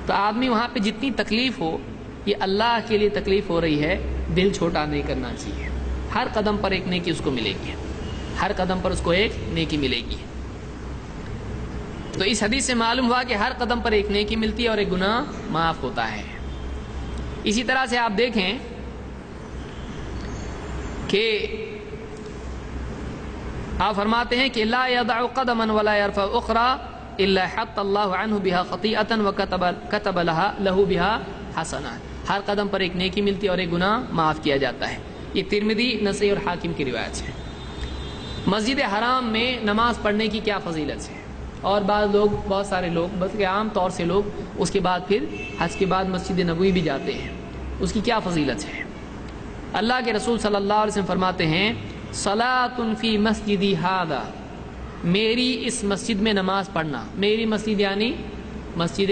تو آدمی وہاں پہ جتنی تکلیف ہو، یہ اللہ کے لیے تکلیف ہو رہی ہے، دل چھوٹا نہیں کرنا چاہیے. ہر قدم پر ایک نیکی اس کو ملے گی، ہر قدم پر اس کو ایک نیکی ملے گی. تو اس حدیث سے معلوم ہوا کہ ہر قدم پر ایک نیکی ملتی ہے اور ایک گناہ معاف ہوتا ہے. اسی طرح سے آپ دیکھیں کہ آپ فرماتے ہیں کہ لا يدع قدما ولا يرفع اخرى الا حط اللہ عنہ بها خطیئۃ وكتب له بها حسنہ. ہر قدم پر ایک نیکی ملتی ہے اور ایک گناہ معاف کیا جاتا ہے. یہ ترمذی، نسائی اور حاکم کی روایت ہے. مسجد حرام میں نماز پڑھنے کی کیا فضیلت ہے؟ اور بعض لوگ، بہت سارے لوگ، بلکہ عام طور سے لوگ اس کے بعد پھر حج کے بعد مسجد نبوی بھی جاتے ہیں. اس کی کیا فضیلت ہے؟ اللہ کے رسول صلی اللہ علیہ وسلم فرماتے ہیں صلاۃ فی مسجدی ھذا، میری اس مسجد میں نماز پڑھنا، میری مسجد یعنی مسجد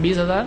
20,000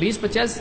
20-50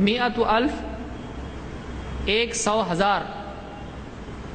100,000,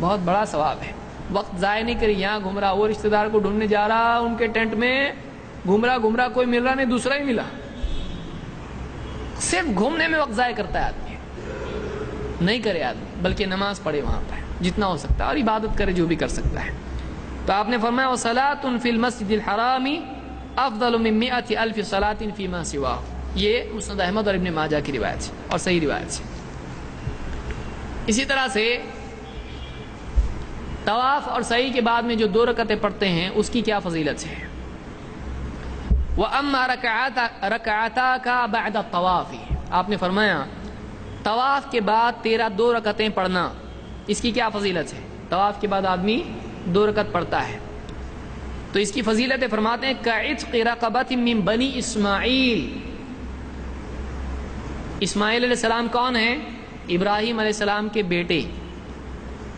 بہت بڑا ثواب ہے. وقت ضائع نہیں کری, یہاں گھوم رہا, وہ رشتہ دار کو ڈھونڈنے جا رہا, ان کے ٹینٹ میں گھوم رہا, کوئی مل رہا نہیں, دوسرا ہی ملا. صرف گھومنے میں وقت ضائع کرتا ہے آدمی. نہیں کرے آدمی, بلکہ نماز پڑھے وہاں پر جتنا ہو سکتا ہے, اور عبادت کرے جو بھی کر سکتا ہے. تو آپ نے فرمایا وَصَلَاةٌ فِي الْمَسْجِدِ الْحَرَامِ أَفْضَلُ مِن 100,000 صَلَاةٍ فِي مَا سِوَاهُ. یہ مسند احمد اور ابن ماجہ کی روایت ہے اور صحیح روایت ہے. اسی طرح سے طواف اور سعی کے بعد میں جو 2 رکعتیں پڑھتے ہیں اس کی کیا فضیلت ہے. وَأَمَّا رَكَعَتَاكَ بَعْدَ الطَّوَافِ, آپ نے فرمایا طواف کے بعد تیرا 2 رکعتیں پڑھنا, اس کی کیا فضیلت ہے. طواف کے بعد آدمی 2 رکعت پڑھتا ہے تو اس کی فضیلت فرماتے ہیں كَعِتْقِ رَقَبَةٍ مِّن بنی اسماعیل. اسماعیل علیہ السلام کون ہیں؟ ابراہیم علیہ السلام کے بیٹے,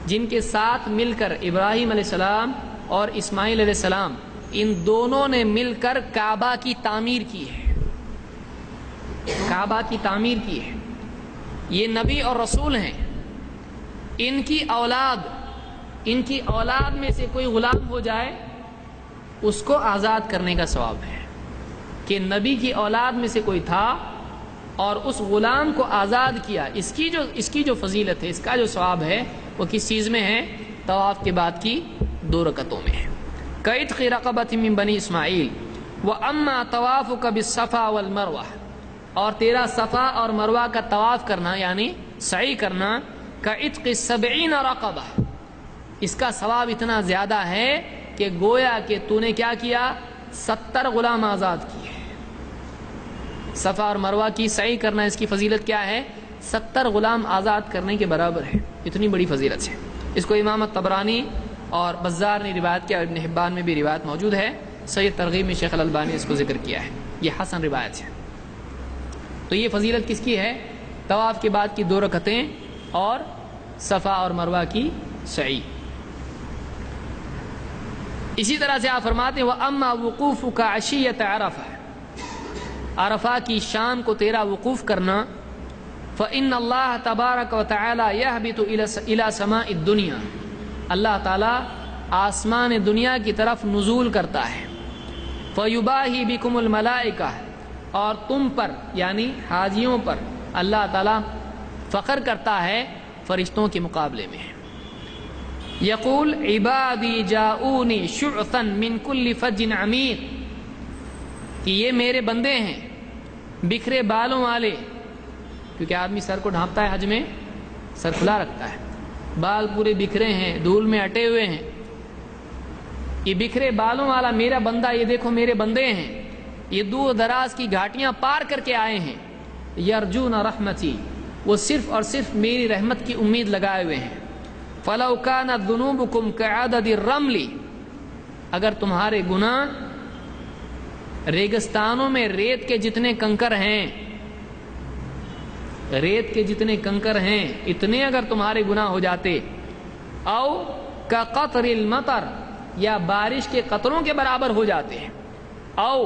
جن کے ساتھ مل کر ابراہیم علیہ السلام اور اسماعیل علیہ السلام ان دونوں نے مل کر کعبہ کی تعمیر کی ہے. کعبہ کی تعمیر کی ہے. یہ نبی اور رسول ہیں. ان کی اولاد میں سے کوئی غلام ہو جائے اس کو آزاد کرنے کا ثواب ہے. کہ نبی کی اولاد میں سے کوئی تھا اور اس غلام کو آزاد کیا, اس کی جو فضیلت ہے, اس کا جو ثواب ہے وہ کس چیز میں ہے؟ طواف کے بعد کی 2 رکعتوں میں ہے. کَعِتْقِ رَقَبَةٍ مِّن بنی اسماعیل. وَأَمَّا طَوَافُكَ بِالصَّفَا وَالْمَرْوَةِ, اور تیرا صفا اور مروہ کا طواف کرنا یعنی سعی کرنا کَعِتْقِ 70 رَقَبَةٍ, اس کا ثواب اتنا زیادہ ہے کہ گویا کہ تو نے کیا کیا, 70 غلام آزاد کیے. صفا اور مروہ کی سعی کرنا, اس کی فضیلت کیا ہے؟ 70 غلام آزاد کرنے کے برابر ہے. اتنی بڑی فضیلت ہے. اس کو امام طبرانی اور بزار نے روایت کیا, ابن حبان میں بھی روایت موجود ہے. صحیح ترغیب میں شیخ الالبانی نے اس کو ذکر کیا ہے, یہ حسن روایت ہے. تو یہ فضیلت کس کی ہے؟ طواف کے بعد کی 2 رکعتیں اور صفا اور مروہ کی سعی. اسی طرح سے آپ فرماتے ہیں وَأَمَّا وُقُوفُكَ عَشِيَّةَ عَرَفَةٍ, عرفہ کی شام کو تیرا وقوف کرنا, فَإِنَّ اللَّهَ تَبَارَكَ وَتَعَالَى يَهْبِطُ إِلَى سَمَاءِ الدُّنْيَا, اللہ تعالیٰ آسمان دنیا کی طرف نزول کرتا ہے. فَيُبَاهِي بِكُمُ الْمَلَائِكَةِ, اور تم پر یعنی حاجیوں پر اللہ تعالیٰ فخر کرتا ہے فرشتوں کے مقابلے میں. یقول عبادی جاؤنی شعثا من کل فج عمیق, کہ یہ میرے بندے ہیں بکھرے بالوں والے, کیونکہ آدمی سر کو ڈھانپتا ہے حج میں, سر کھلا رکھتا ہے, بال پورے بکھرے ہیں, دھول میں اٹے ہوئے ہیں. یہ بکھرے بالوں والا میرا بندہ, یہ دیکھو میرے بندے ہیں, یہ دور دراز کی گھاٹیاں پار کر کے آئے ہیں. یرجون رحمتی, وہ صرف اور صرف میری رحمت کی امید لگائے ہوئے ہیں. فَلَوْ كَانَتْ ذُنُوبُكُمْ كَعَدَدِ الرَّمْلِ, اگر تمہارے گناہ ریگستانوں میں ریت کے جتنے کنکر ہیں, ریت کے جتنے کنکر ہیں اتنے اگر تمہارے گناہ ہو جاتے, او كَقَطْرِ الْمَطَرِ, یا بارش کے قطروں کے برابر ہو جاتے ہیں, او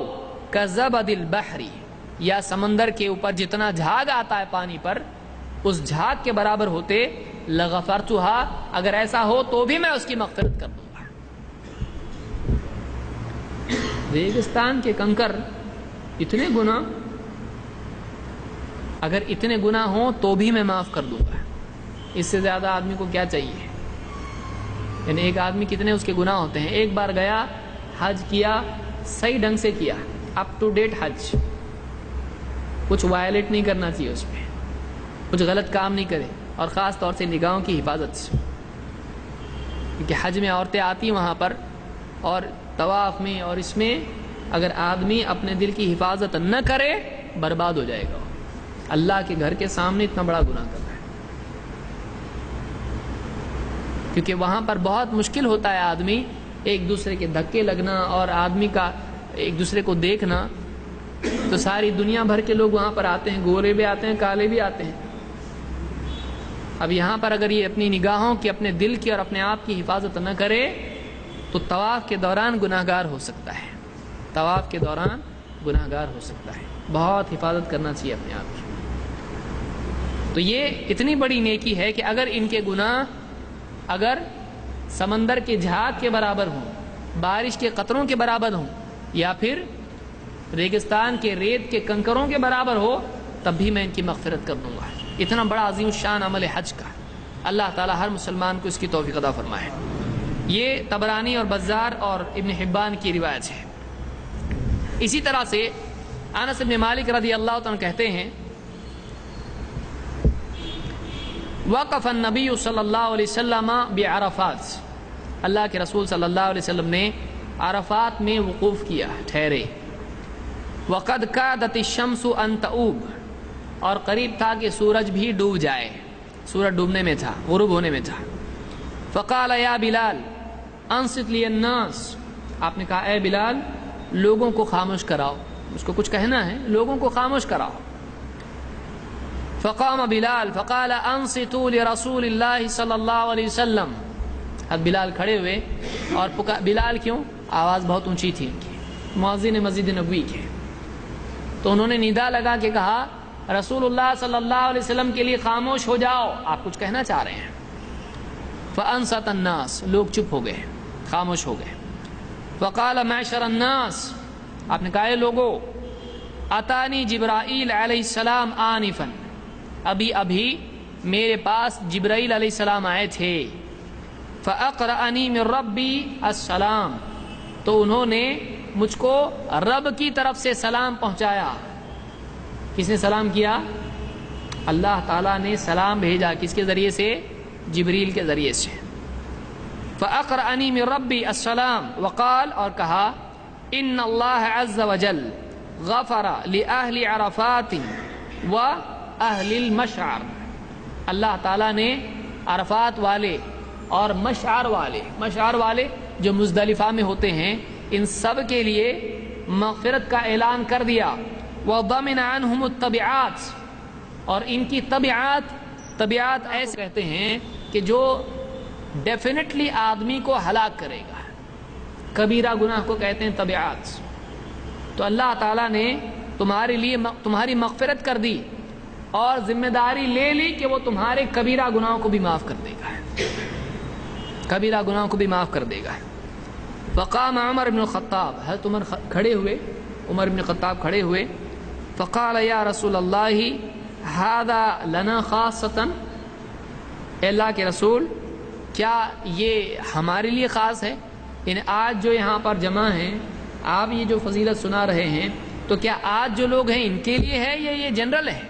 كَزَبَدِ الْبَحْرِ, یا سمندر کے اوپر جتنا جھاگ آتا ہے پانی پر اس جھاگ کے برابر ہوتے, لغفرتها, اگر ایسا ہو تو بھی میں اس کی مغفرت کر دوں گا. ریگستان کے کنکر اتنے گناہ, اگر اتنے گناہ ہوں تو بھی میں معاف کر دوں گا. اس سے زیادہ آدمی کو کیا چاہیے؟ یعنی ایک آدمی کتنے اس کے گناہ ہوتے ہیں. ایک بار گیا, حج کیا, صحیح ڈھنگ سے کیا, اپ ٹو ڈیٹ حج, کچھ وائلیٹ نہیں کرنا چاہیے اس میں, کچھ غلط کام نہیں کرے, اور خاص طور سے نگاہوں کی حفاظت سے, کیونکہ حج میں عورتیں آتی وہاں پر, اور طواف میں اور اس میں اگر آدمی اپنے دل کی حفاظت نہ کرے برباد ہو جائے گا. اللہ کے گھر کے سامنے اتنا بڑا گناہ کر رہا ہے, کیونکہ وہاں پر بہت مشکل ہوتا ہے آدمی ایک دوسرے کے دھکے لگنا اور آدمی کا ایک دوسرے کو دیکھنا. تو ساری دنیا بھر کے لوگ وہاں پر آتے ہیں, گورے بھی آتے ہیں, کالے بھی آتے ہیں. اب یہاں پر اگر یہ اپنی نگاہوں کی, اپنے دل کی اور اپنے آپ کی حفاظت نہ کرے تو طواف کے دوران گناہگار ہو سکتا ہے, طواف کے دوران گناہگار ہو سکتا ہے. بہت حفاظت کرنا چاہیے اپنے آپ کی. تو یہ اتنی بڑی نیکی ہے کہ اگر ان کے گناہ اگر سمندر کے جھاگ کے برابر ہوں، بارش کے قطروں کے برابر ہوں، یا پھر ریگستان کے ریت کے کنکروں کے برابر ہو، تب بھی میں ان کی مغفرت کر دوں گا۔ اتنا بڑا عظیم الشان عمل حج کا، اللہ تعالی ہر مسلمان کو اس کی توفیق عطا فرمائے۔ یہ طبرانی اور بزار اور ابن حبان کی روایت ہے۔ اسی طرح سے انس بن مالک رضی اللہ عنہ کہتے ہیں وقف النبی صلی اللہ علیہ وسلم بعرفات، اللہ کے رسول صلی اللہ علیہ وسلم نے عرفات میں وقوف کیا، ٹھہرے۔ وقد کادت الشمس ان تغوب، اور قریب تھا کہ سورج بھی ڈوب جائے، سورج ڈوبنے میں تھا، غروب ہونے میں تھا۔ فقال یا بلال انصت لی الناس، آپ نے کہا اے بلال لوگوں کو خاموش کراؤ، اس کو کچھ کہنا ہے، لوگوں کو خاموش کراؤ۔ فقام بلال فقال انصتوا لرسول اللہ صلی اللہ علیہ وسلم، اب بلال کھڑے ہوئے اور بلال کیوں؟ آواز بہت اونچی تھی ان کی، مؤذن مسجد نبوی کے، تو انہوں نے ندا لگا کے کہا رسول اللہ صلی اللہ علیہ وسلم کے لیے خاموش ہو جاؤ، آپ کچھ کہنا چاہ رہے ہیں۔ فانصت الناس، لوگ چپ ہو گئے، خاموش ہو گئے۔ فقال معشر الناس، آپ نے کہا اے لوگو اتانی جبرائیل علیہ السلام آنفا، ابھی میرے پاس جبرائیل علیہ السلام آئے تھے۔ فاقرأنی من ربی السلام، تو انہوں نے مجھ کو رب کی طرف سے سلام پہنچایا۔ کس نے سلام کیا؟ اللہ تعالیٰ نے سلام بھیجا، کس کے ذریعے سے؟ جبریل کے ذریعے سے۔ فاقرأنی من ربی السلام وقال، اور کہا ان اللہ عز وجل غفر لأہل عرفات و اہل المشعر، اللہ تعالیٰ نے عرفات والے اور مشعر والے جو مزدلفہ میں ہوتے ہیں، ان سب کے لیے مغفرت کا اعلان کر دیا۔ وضمن عنہم التبعات، اور ان کی طبیعات ایسے کہتے ہیں کہ جو ڈیفینیٹلی آدمی کو ہلاک کرے گا، کبیرہ گناہ کو کہتے ہیں طبیعات۔ تو اللہ تعالیٰ نے تمہارے لیے تمہاری مغفرت کر دی اور ذمہ داری لے لی کہ وہ تمہارے کبیرہ گناہوں کو بھی معاف کر دے گا، کبیرہ گناہوں کو بھی معاف کر دے گا۔ فقام عمر بن الخطاب، حضرت عمر کھڑے ہوئے، عمر بن الخطاب کھڑے ہوئے۔ فقال یا رسول اللہ ھذا لنا خاصۃ، اے اللہ کے رسول کیا یہ ہمارے لیے خاص ہے؟ یعنی آج جو یہاں پر جمع ہیں، آپ یہ جو فضیلت سنا رہے ہیں، تو کیا آج جو لوگ ہیں ان کے لیے ہے یا یہ جنرل ہے؟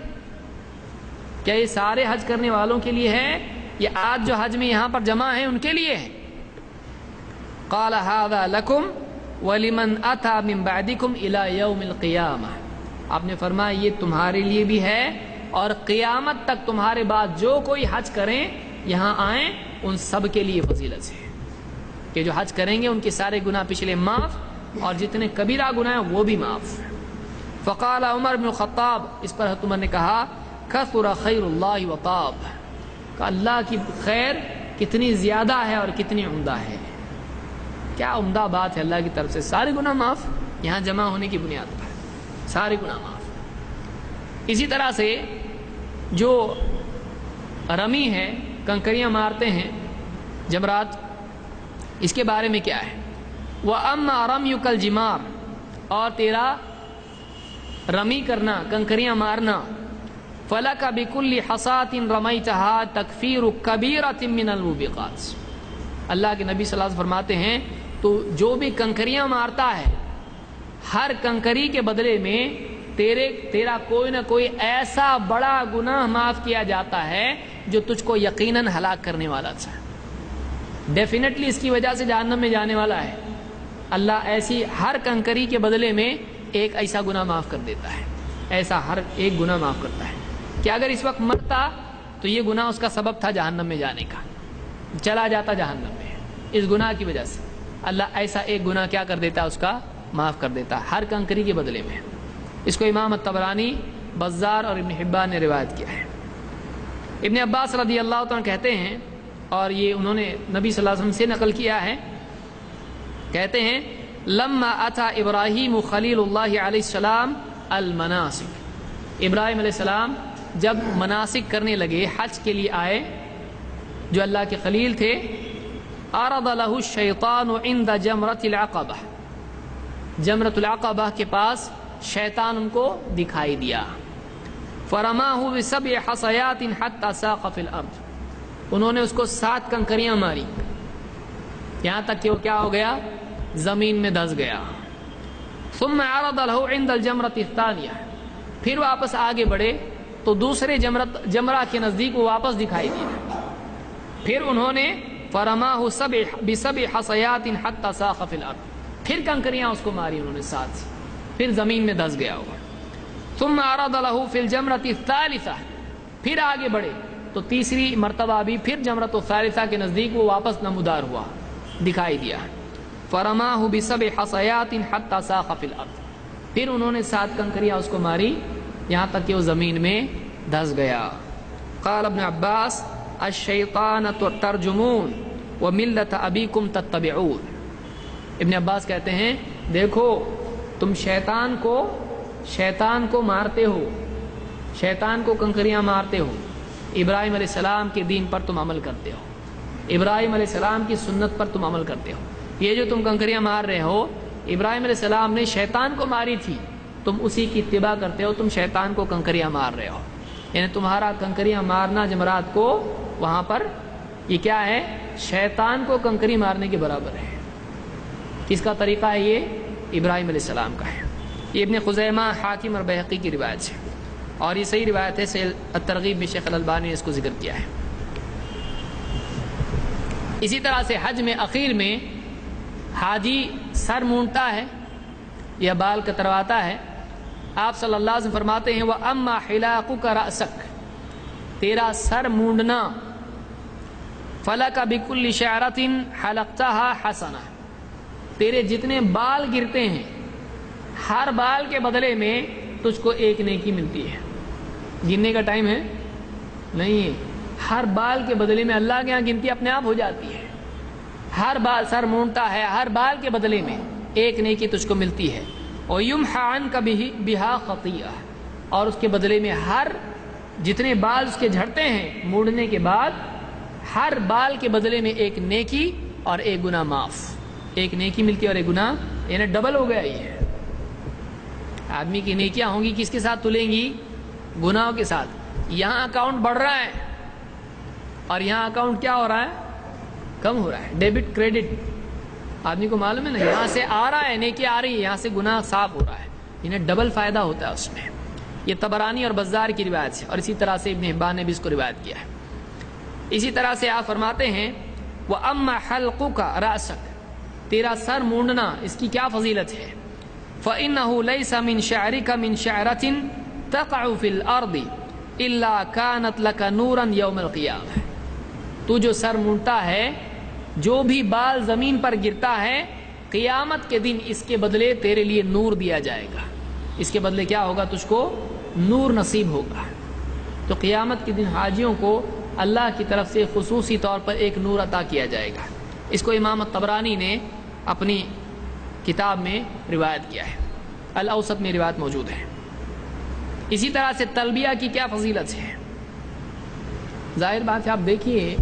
کیا یہ سارے حج کرنے والوں کے لیے ہے یا آج جو حج میں یہاں پر جمع ہیں ان کے لیے ہے؟ قال ھذا لکم ولمن اتی من بعدکم الی یوم القیامہ، آپ نے فرمایا یہ تمہارے لیے بھی ہے اور قیامت تک تمہارے بعد جو کوئی حج کریں یہاں آئیں ان سب کے لیے فضیلت ہے کہ جو حج کریں گے ان کے سارے گناہ پچھلے معاف اور جتنے کبیرہ گناہ ہیں وہ بھی معاف۔ فقال عمر بن الخطاب، اس پر حضرت عمر نے کہا کثر خیر اللہ وطاب، کہ اللہ کی خیر کتنی زیادہ ہے اور کتنی عمدہ ہے۔ کیا عمدہ بات ہے، اللہ کی طرف سے سارے گناہ معاف یہاں جمع ہونے کی بنیاد پر، سارے گناہ معاف۔ اسی طرح سے جو رمی ہے، کنکریاں مارتے ہیں، جمرات، اس کے بارے میں کیا ہے؟ وَأَمَّا رَمْيُكَ الْجِمَارِ، اور تیرا رمی کرنا، کنکریاں مارنا، فَلَكَ بِكُلِّ حَصَاةٍ رَمَيْتَهَا تَكْفِيرُ كَبِيرَةٍ مِّنَ الْمُوبِقَاتِ، اللہ کے نبی صلی اللہ علیہ وسلم فرماتے ہیں تو جو بھی کنکریاں مارتا ہے، ہر کنکری کے بدلے میں تیرا کوئی نہ کوئی ایسا بڑا گناہ معاف کیا جاتا ہے جو تجھ کو یقیناً ہلاک کرنے والا تھا، ڈیفینیٹلی اس کی وجہ سے جہنم میں جانے والا ہے۔ اللہ ایسی ہر کنکری کے بدلے میں ایک ایسا گناہ معاف کر دیتا ہے، ایسا ہر ایک گناہ معاف کرتا ہے کہ اگر اس وقت مرتا تو یہ گناہ اس کا سبب تھا جہنم میں جانے کا، چلا جاتا جہنم میں، اس گناہ کی وجہ سے اللہ ایسا ایک گناہ کیا کر دیتا، اس کا معاف کر دیتا ہر کنکری کے بدلے میں۔ اس کو امام الطبرانی، بزار اور ابن حبان نے روایت کیا ہے۔ ابن عباس رضی اللہ عنہ کہتے ہیں، اور یہ انہوں نے نبی صلی اللہ علیہ وسلم سے نقل کیا ہے، کہتے ہیں لما اتا ابراہیم خلیل اللہ علیہ السلام المناسک، ابراہیم علیہ السلام جب مناسک کرنے لگے، حج کے لیے آئے، جو اللہ کے خلیل تھے عرض له الشیطان عند جمرۃ العقبہ، جمرۃ العقبہ کے پاس شیطان ان کو دکھائی دیا. فرماہ بسبع حصیات حتی ساق فی الارض، انہوں نے اس کو 7 کنکریاں ماری یہاں تک کہ وہ کیا ہو گیا؟ زمین میں دھس گیا. ثم عرض له عند الجمرۃ الثانیہ، پھر واپس آگے بڑھے تو دوسرے جمرہ کے نزدیک وہ واپس دکھائی دیا. پھر انہوں نے فرماہ بسبع حصیات حتی ساق فی الارض، پھر کنکریاں اس کو ماری انہوں نے 7، پھر زمین میں دھس گیا ہوا. ثم عرض له فی الجمرۃ الثالثہ، پھر آگے بڑھے تو تیسری مرتبہ بھی پھر جمرۃ الثالثہ کے نزدیک وہ واپس نمودار ہوا، دکھائی دیا. فرماہ بسبع حصیات حتی ساق فی الارض، پھر انہوں نے 7 کنکریاں اس کو ماری یہاں تک کہ وہ زمین میں دھس گیا. قال ابن عباس الشیطان ترجمون وملت ابیکم تتبعون، ابن عباس کہتے ہیں دیکھو تم شیطان کو مارتے ہو، شیطان کو کنکریاں مارتے ہو، ابراہیم علیہ السلام کے دین پر تم عمل کرتے ہو، ابراہیم علیہ السلام کی سنت پر تم عمل کرتے ہو. یہ جو تم کنکریاں مار رہے ہو، ابراہیم علیہ السلام نے شیطان کو ماری تھی، تم اسی کی اتباع کرتے ہو، تم شیطان کو کنکریاں مار رہے ہو. یعنی تمہارا کنکریاں مارنا جمرات کو وہاں پر یہ کیا ہے؟ شیطان کو کنکری مارنے کے برابر ہے. کس کا طریقہ ہے یہ؟ ابراہیم علیہ السلام کا ہے. یہ ابن خزیمہ، حاکم اور بیہقی کی روایت ہے، اور یہ صحیح روایت ہے. الترغیب میں شیخ الالبانی نے اس کو ذکر کیا ہے. اسی طرح سے حج میں اخیر میں حاجی سر مونڈتا ہے یا بال کترواتا ہے. آپ صلی اللہ علیہ وسلم فرماتے ہیں وَأَمَّا حِلَاقُكَ رَأْسَكَ، تیرا سر مونڈنا، فَلَكَ بِكُلِّ شَعْرَةٍ حَلَقْتَهَا حَسَنَةً، تیرے جتنے بال گرتے ہیں ہر بال کے بدلے میں تجھ کو ایک نیکی ملتی ہے. گننے کا ٹائم ہے نہیں ہے، ہر بال کے بدلے میں اللہ کے یہاں گنتی اپنے آپ ہو جاتی ہے. ہر بال سر مونڈتا ہے، ہر بال کے بدلے میں ایک نیکی تجھ کو ملتی ہے. وَيُمْحَ عَنْكَ بِهَا خَطِيئَةٌ، اور اس کے بدلے میں ہر جتنے بال اس کے جھڑتے ہیں موڑنے کے بعد، ہر بال کے بدلے میں ایک نیکی اور ایک گناہ معاف. ایک نیکی ملتی ہے اور ایک گناہ، یعنی ڈبل ہو گیا. یہ آدمی کی نیکیاں ہوں گی کس کے ساتھ تلیں گی؟ گناہوں کے ساتھ. یہاں اکاؤنٹ بڑھ رہا ہے اور یہاں اکاؤنٹ کیا ہو رہا ہے؟ کم ہو رہا ہے. ڈیبٹ کریڈٹ آدمی کو معلوم ہے نا، یہاں سے آ رہا ہے نیکی آ رہی ہے، یہاں سے گناہ صاف ہو رہا ہے. انہیں ڈبل فائدہ ہوتا ہے اس میں. یہ طبرانی اور بزار کی روایت ہے، اور اسی طرح سے ابن حبان نے بھی اس کو روایت کیا ہے. اسی طرح سے آپ فرماتے ہیں وَأَمَّا حَلْقُكَ رَأْسَكَ، تیرا سر مونڈنا، اس کی کیا فضیلت ہے؟ فَإِنَّهُ لَيْسَ مِنْ شَعْرِكَ مِنْ شَعْرَةٍ تَقَعُ فِي الْأَرْضِ إِلَّا كَانَتْ لَكَ نُورًا يَوْمَ الْقِيَامَةِ، تو جو سر مونڈتا ہے، جو بھی بال زمین پر گرتا ہے، قیامت کے دن اس کے بدلے تیرے لیے نور دیا جائے گا. اس کے بدلے کیا ہوگا؟ تجھ کو نور نصیب ہوگا. تو قیامت کے دن حاجیوں کو اللہ کی طرف سے خصوصی طور پر ایک نور عطا کیا جائے گا. اس کو امام طبرانی نے اپنی کتاب میں روایت کیا ہے، الاوسط میں روایت موجود ہے. اسی طرح سے تلبیہ کی کیا فضیلت ہے؟ ظاہر بات ہے، آپ دیکھیے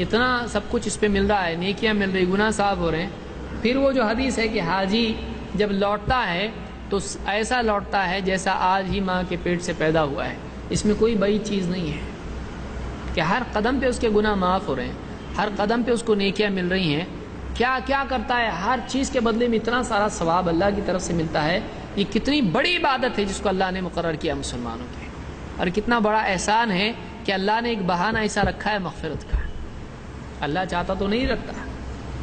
اتنا سب کچھ اس پہ مل رہا ہے، نیکیاں مل رہی، گناہ صاف ہو رہے ہیں. پھر وہ جو حدیث ہے کہ حاجی جب لوٹتا ہے تو ایسا لوٹتا ہے جیسا آج ہی ماں کے پیٹ سے پیدا ہوا ہے. اس میں کوئی بڑی چیز نہیں ہے کہ ہر قدم پہ اس کے گناہ معاف ہو رہے ہیں، ہر قدم پہ اس کو نیکیاں مل رہی ہیں. کیا کیا کرتا ہے، ہر چیز کے بدلے میں اتنا سارا ثواب اللہ کی طرف سے ملتا ہے. یہ کتنی بڑی عبادت ہے جس کو اللہ نے مقرر کیا مسلمانوں کے، اور کتنا بڑا احسان ہے کہ اللہ نے ایک بہانہ ایسا رکھا ہے مغفرت کا. اللہ چاہتا تو نہیں رکھتا،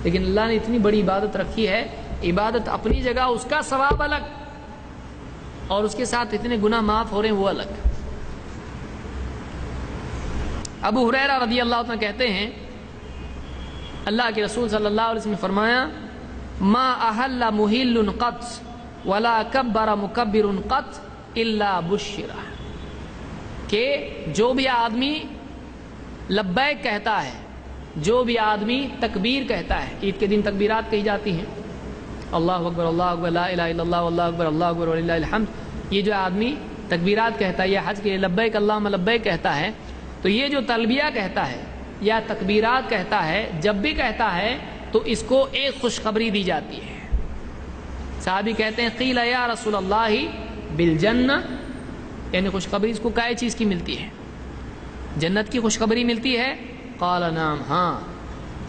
لیکن اللہ نے اتنی بڑی عبادت رکھی ہے. عبادت اپنی جگہ، اس کا ثواب الگ، اور اس کے ساتھ اتنے گناہ معاف ہو رہے ہیں وہ الگ. ابو ہریرہ رضی اللہ عنہ کہتے ہیں اللہ کے رسول صلی اللہ علیہ وسلم نے فرمایا ما احل محل قط ولا کبر مکبر قط الا بشر، کہ جو بھی آدمی لبیک کہتا ہے، جو بھی آدمی تکبیر کہتا ہے، عید کے دن تکبیرات کہی جاتی ہیں، اللہ اکبر اللہ اکبر لا الہ الا اللہ واللہ اکبر اللہ اکبر وللہ الحمد، یہ جو آدمی تکبیرات کہتا ہے یا حج کے لبیک اللہم لبیک کہتا ہے، تو یہ جو تلبیہ کہتا ہے یا تکبیرات کہتا ہے، جب بھی کہتا ہے تو اس کو ایک خوشخبری دی جاتی ہے۔ صحابی کہتے ہیں قیل یا رسول اللہ بالجنہ، یعنی خوشخبری اس کو کیا چیز کی ملتی ہے؟ جنت کی خوشخبری ملتی ہے؟ قال نعم، ہاں،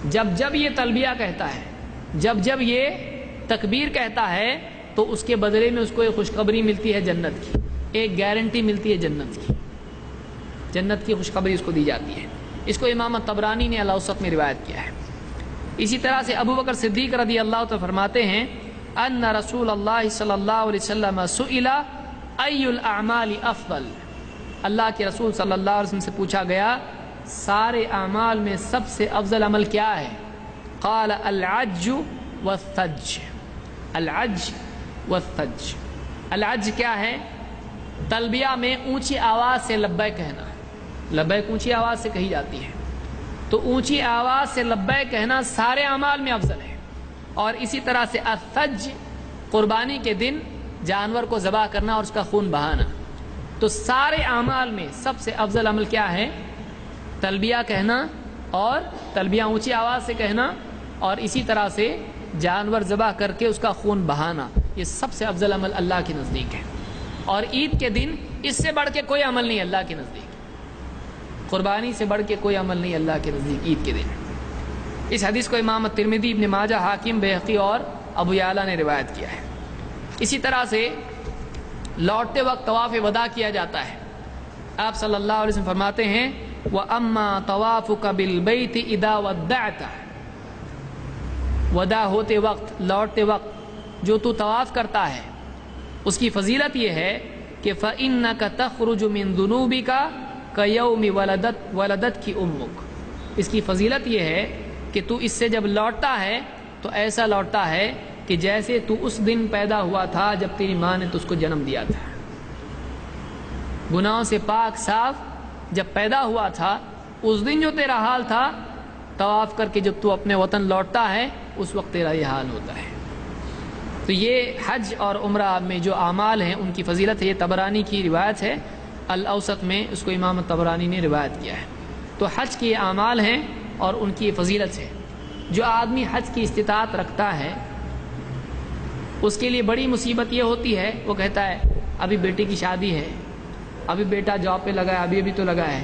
جب یہ تلبیہ کہتا ہے، جب یہ تکبیر کہتا ہے تو اس کے بدلے میں اس کو ایک خوشخبری ملتی ہے جنت کی، ایک گارنٹی ملتی ہے جنت کی، جنت کی خوشخبری اس کو دی جاتی ہے۔ اس کو امام طبرانی نے الاوسط میں روایت کیا ہے۔ اسی طرح سے ابو بکر صدیق رضی اللہ عنہ فرماتے ہیں ان رسول اللہ صلی اللہ علیہ وسلم سئل ای الاعمال افضل، اللہ کے رسول صلی اللہ علیہ وسلم سے پوچھا گیا سارے اعمال میں سب سے افضل عمل کیا ہے؟ قال العج والثج، العج والثج۔ العج کیا ہے؟ تلبیہ میں اونچی آواز سے لبیک کہنا، لبیک اونچی آواز سے کہی جاتی ہے، تو اونچی آواز سے لبیک کہنا سارے اعمال میں افضل ہے۔ اور اسی طرح سے الثج، قربانی کے دن جانور کو ذبح کرنا اور اس کا خون بہانا۔ تو سارے اعمال میں سب سے افضل عمل کیا ہے؟ تلبیہ کہنا، اور تلبیہ اونچی آواز سے کہنا، اور اسی طرح سے جانور ذبح کر کے اس کا خون بہانا، یہ سب سے افضل عمل اللہ کے نزدیک ہے۔ اور عید کے دن اس سے بڑھ کے کوئی عمل نہیں اللہ کے نزدیک، قربانی سے بڑھ کے کوئی عمل نہیں اللہ کے نزدیک عید کے دن۔ اس حدیث کو امام ترمذی، ابن ماجہ، حاکم، بیہقی اور ابو یعلا نے روایت کیا ہے۔ اسی طرح سے لوٹتے وقت طواف وداع کیا جاتا ہے۔ آپ صلی اللہ علیہ وسلم فرماتے ہیں وَأَمَّا طَوَافُكَ بِالْبَيْتِ إِذَا وَدَّعْتَ، وداع ہوتے وقت، لوٹتے وقت جو تو طواف کرتا ہے اس کی فضیلت یہ ہے کہ فَإِنَّكَ تَخْرُجُ مِن ذُنُوبِكَ كَيَوْمِ وَلَدَتْكِ أُمُّكَ، اس کی فضیلت یہ ہے کہ تو اس سے جب لوٹتا ہے تو ایسا لوٹتا ہے کہ جیسے تو اس دن پیدا ہوا تھا جب تیری ماں نے تو اس کو جنم دیا تھا، گناہوں سے پاک صاف جب پیدا ہوا تھا اس دن جو تیرا حال تھا، طواف کر کے جب تو اپنے وطن لوٹتا ہے اس وقت تیرا یہ حال ہوتا ہے۔ تو یہ حج اور عمرہ میں جو اعمال ہیں ان کی فضیلت ہے، یہ طبرانی کی روایت ہے، الاوسط میں اس کو امام طبرانی نے روایت کیا ہے۔ تو حج کے اعمال ہیں اور ان کی فضیلت ہے۔ جو آدمی حج کی استطاعت رکھتا ہے اس کے لیے بڑی مصیبت یہ ہوتی ہے، وہ کہتا ہے ابھی بیٹے کی شادی ہے، ابھی بیٹا جاب پہ لگا ہے، ابھی تو لگا ہے،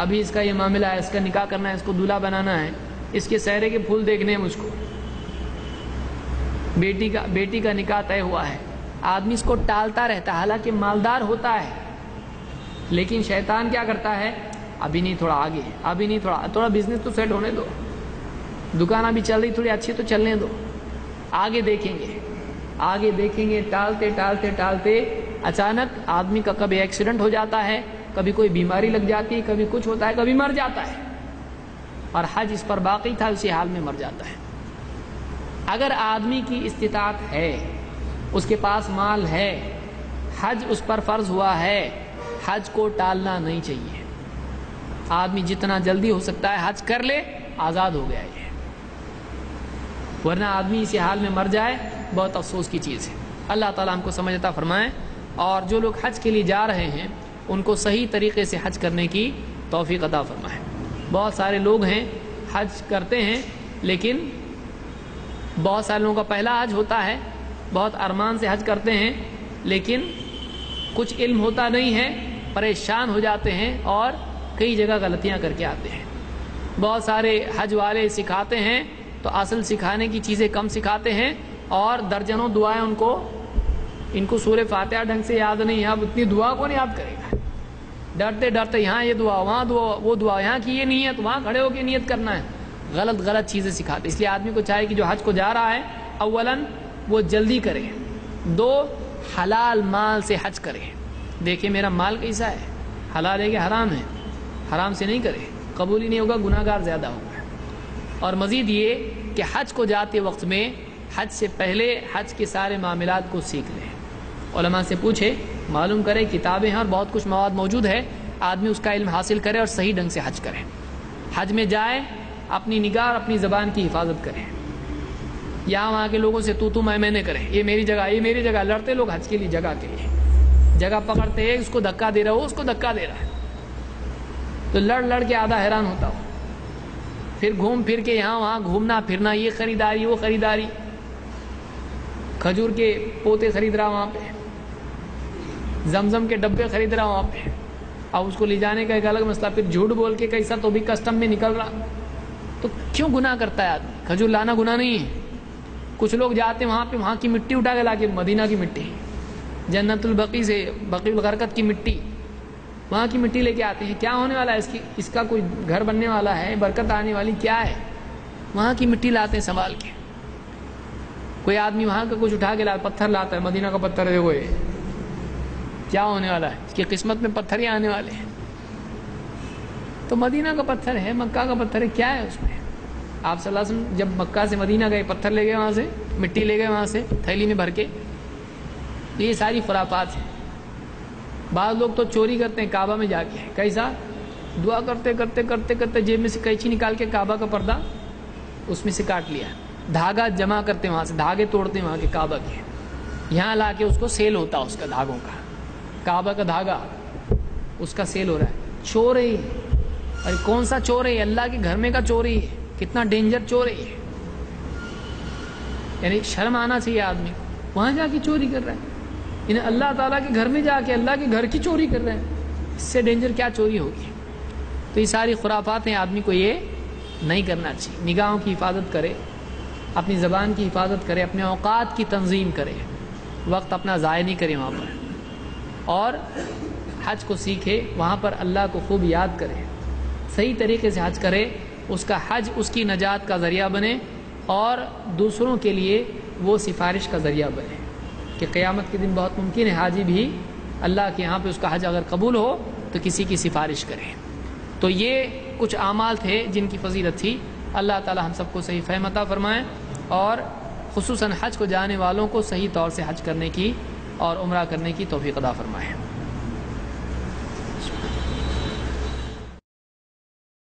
ابھی اس کا یہ معاملہ ہے، اس کا نکاح کرنا ہے، اس کو دولہا بنانا ہے، اس کے سہرے کے پھول دیکھنے ہیں مجھ کو، بیٹی کا نکاح طے ہوا ہے۔ آدمی اس کو ٹالتا رہتا ہے، حالانکہ مالدار ہوتا ہے، لیکن شیطان کیا کرتا ہے، ابھی نہیں، تھوڑا آگے، ابھی نہیں، تھوڑا بزنس تو سیٹ ہونے دو، دکان ابھی چل رہی تھوڑی اچھی تو چلنے دو، آگے دیکھیں گے، آگے دیکھیں گے، ٹالتے ٹالتے ٹالتے اچانک آدمی کا کبھی ایکسیڈنٹ ہو جاتا ہے، کبھی کوئی بیماری لگ جاتی ہے، کبھی کچھ ہوتا ہے، کبھی مر جاتا ہے، اور حج اس پر باقی تھا، اسی حال میں مر جاتا ہے۔ اگر آدمی کی استطاعت ہے، اس کے پاس مال ہے، حج اس پر فرض ہوا ہے، حج کو ٹالنا نہیں چاہیے۔ آدمی جتنا جلدی ہو سکتا ہے حج کر لے، آزاد ہو گیا یہ، ورنہ آدمی اسی حال میں مر جائے بہت افسوس کی چیز ہے۔ اللہ تعالیٰ ہم کو سمجھ عطا فرمائے، اور جو لوگ حج کے لیے جا رہے ہیں ان کو صحیح طریقے سے حج کرنے کی توفیق عطا فرمائے۔ بہت سارے لوگ ہیں حج کرتے ہیں، لیکن بہت سارے لوگوں کا پہلا حج ہوتا ہے، بہت ارمان سے حج کرتے ہیں، لیکن کچھ علم ہوتا نہیں ہے، پریشان ہو جاتے ہیں اور کئی جگہ غلطیاں کر کے آتے ہیں۔ بہت سارے حج والے سکھاتے ہیں تو اصل سکھانے کی چیزیں کم سکھاتے ہیں، اور درجنوں دعائیں ان کو سورہ فاتحہ ڈھنگ سے یاد نہیں ہے، اب اتنی دعا کون یاد کرے گا، ڈرتے ڈرتے یہاں یہ دعا، وہاں دعا، وہ دعا، یہاں کی یہ نیت، وہاں کھڑے ہو کے نیت کرنا ہے، غلط چیزیں سکھاتے۔ اس لیے آدمی کو چاہے کہ جو حج کو جا رہا ہے اولاً وہ جلدی کرے، دو حلال مال سے حج کرے، دیکھیں میرا مال کیسا ہے، حلال ہے کہ حرام ہے، حرام سے نہیں کرے، قبول ہی نہیں ہوگا، گناہ گار زیادہ ہوگا۔ اور مزید یہ کہ حج کو جاتے وقت میں حج سے پہلے حج کے سارے معاملات کو سیکھ لیں، علماء سے پوچھے، معلوم کرے، کتابیں ہیں اور بہت کچھ مواد موجود ہے، آدمی اس کا علم حاصل کرے اور صحیح ڈھنگ سے حج کرے۔ حج میں جائے، اپنی نگاہ اور اپنی زبان کی حفاظت کریں، یہاں وہاں کے لوگوں سے تو میں نے کریں، یہ میری جگہ، یہ میری جگہ، لڑتے لوگ حج کے لیے جگہ کے لیے، جگہ پکڑتے ہیں، اس کو دھکا دے رہا ہو، اس کو دھکا دے رہا ہے، تو لڑ کے آدھا حیران ہوتا ہو، پھر گھوم پھر کے یہاں وہاں گھومنا پھرنا، یہ خریداری وہ خریداری، کھجور کے پوتے خرید رہا وہاں پہ، زمزم کے ڈبے خرید رہا وہاں پہ، اب اس کو لے جانے کا ایک الگ مسئلہ، پھر جھوٹ بول کے کیسا تو بھی کسٹم میں نکل رہا. تو کیوں گناہ کرتا ہے آدمی؟ کھجور لانا گناہ نہیں ہے. کچھ لوگ جاتے ہیں وہاں پہ، وہاں کی مٹی اٹھا کے لا کے، مدینہ کی مٹی، جنت البقیع سے، بقیع الغرقد کی مٹی، وہاں کی مٹی لے کے آتے ہیں. کیا ہونے والا ہے اس کا کوئی گھر بننے والا ہے، برکت آنے والی کیا ہے؟ وہاں کی مٹی لاتے ہیں سنبھال کے. کوئی آدمی وہاں کا کچھ اٹھا کے پتھر لاتا ہے، مدینہ کا پتھر ہے وہ، کیا ہونے والا ہے؟ اس کی قسمت میں پتھر ہی آنے والے ہیں. تو مدینہ کا پتھر ہے، مکہ کا پتھر ہے، کیا ہے اس میں؟ آپ صلی اللہ علیہ وسلم جب مکہ سے مدینہ گئے، پتھر لے گئے وہاں سے، مٹی لے گئے وہاں سے تھیلی میں بھر کے. یہ ساری خرافات ہیں. بعض لوگ تو چوری کرتے ہیں کعبہ میں جا کے، کیسا؟ دعا کرتے کرتے کرتے کرتے جیب میں سے قینچی نکال کے کعبہ کا پردہ اس میں سے کاٹ لیا، دھاگا جمع کرتے وہاں سے، دھاگے توڑتے ہیں وہاں کے کعبہ کے، یہاں لا کے اس کو سیل ہوتا اس کا دھاگوں کا، کعبہ کا دھاگا اس کا سیل ہو رہا ہے. چور ہے. اور کون سا چور ہے؟ اللہ کے گھر میں کا چوری ہے. کتنا ڈینجر چور ہے. یعنی شرم آنا چاہیے آدمی کو، وہاں جا کے چوری کر رہا ہے. یعنی اللہ تعالیٰ کے گھر میں جا کے اللہ کے گھر کی چوری کر رہے ہیں. اس سے ڈینجر کیا چوری ہوگی؟ تو یہ ساری خرافات ہیں، آدمی کو یہ نہیں کرنا چاہیے. نگاہوں کی حفاظت کرے، اپنی زبان کی حفاظت کرے، اپنے اوقات کی تنظیم کرے، وقت اپنا ضائع نہیں کرے وہاں پر، اور حج کو سیکھے، وہاں پر اللہ کو خوب یاد کرے، صحیح طریقے سے حج کرے. اس کا حج اس کی نجات کا ذریعہ بنے، اور دوسروں کے لیے وہ سفارش کا ذریعہ بنے کہ قیامت کے دن بہت ممکن ہے حاجی بھی اللہ کے یہاں پہ اس کا حج اگر قبول ہو تو کسی کی سفارش کرے. تو یہ کچھ اعمال تھے جن کی فضیلت تھی. اللہ تعالی ہم سب کو صحیح فہم عطا فرمائیں، اور خصوصاً حج کو جانے والوں کو صحیح طور سے حج کرنے کی اور عمرہ کرنے کی توفیق عطا فرمائیں.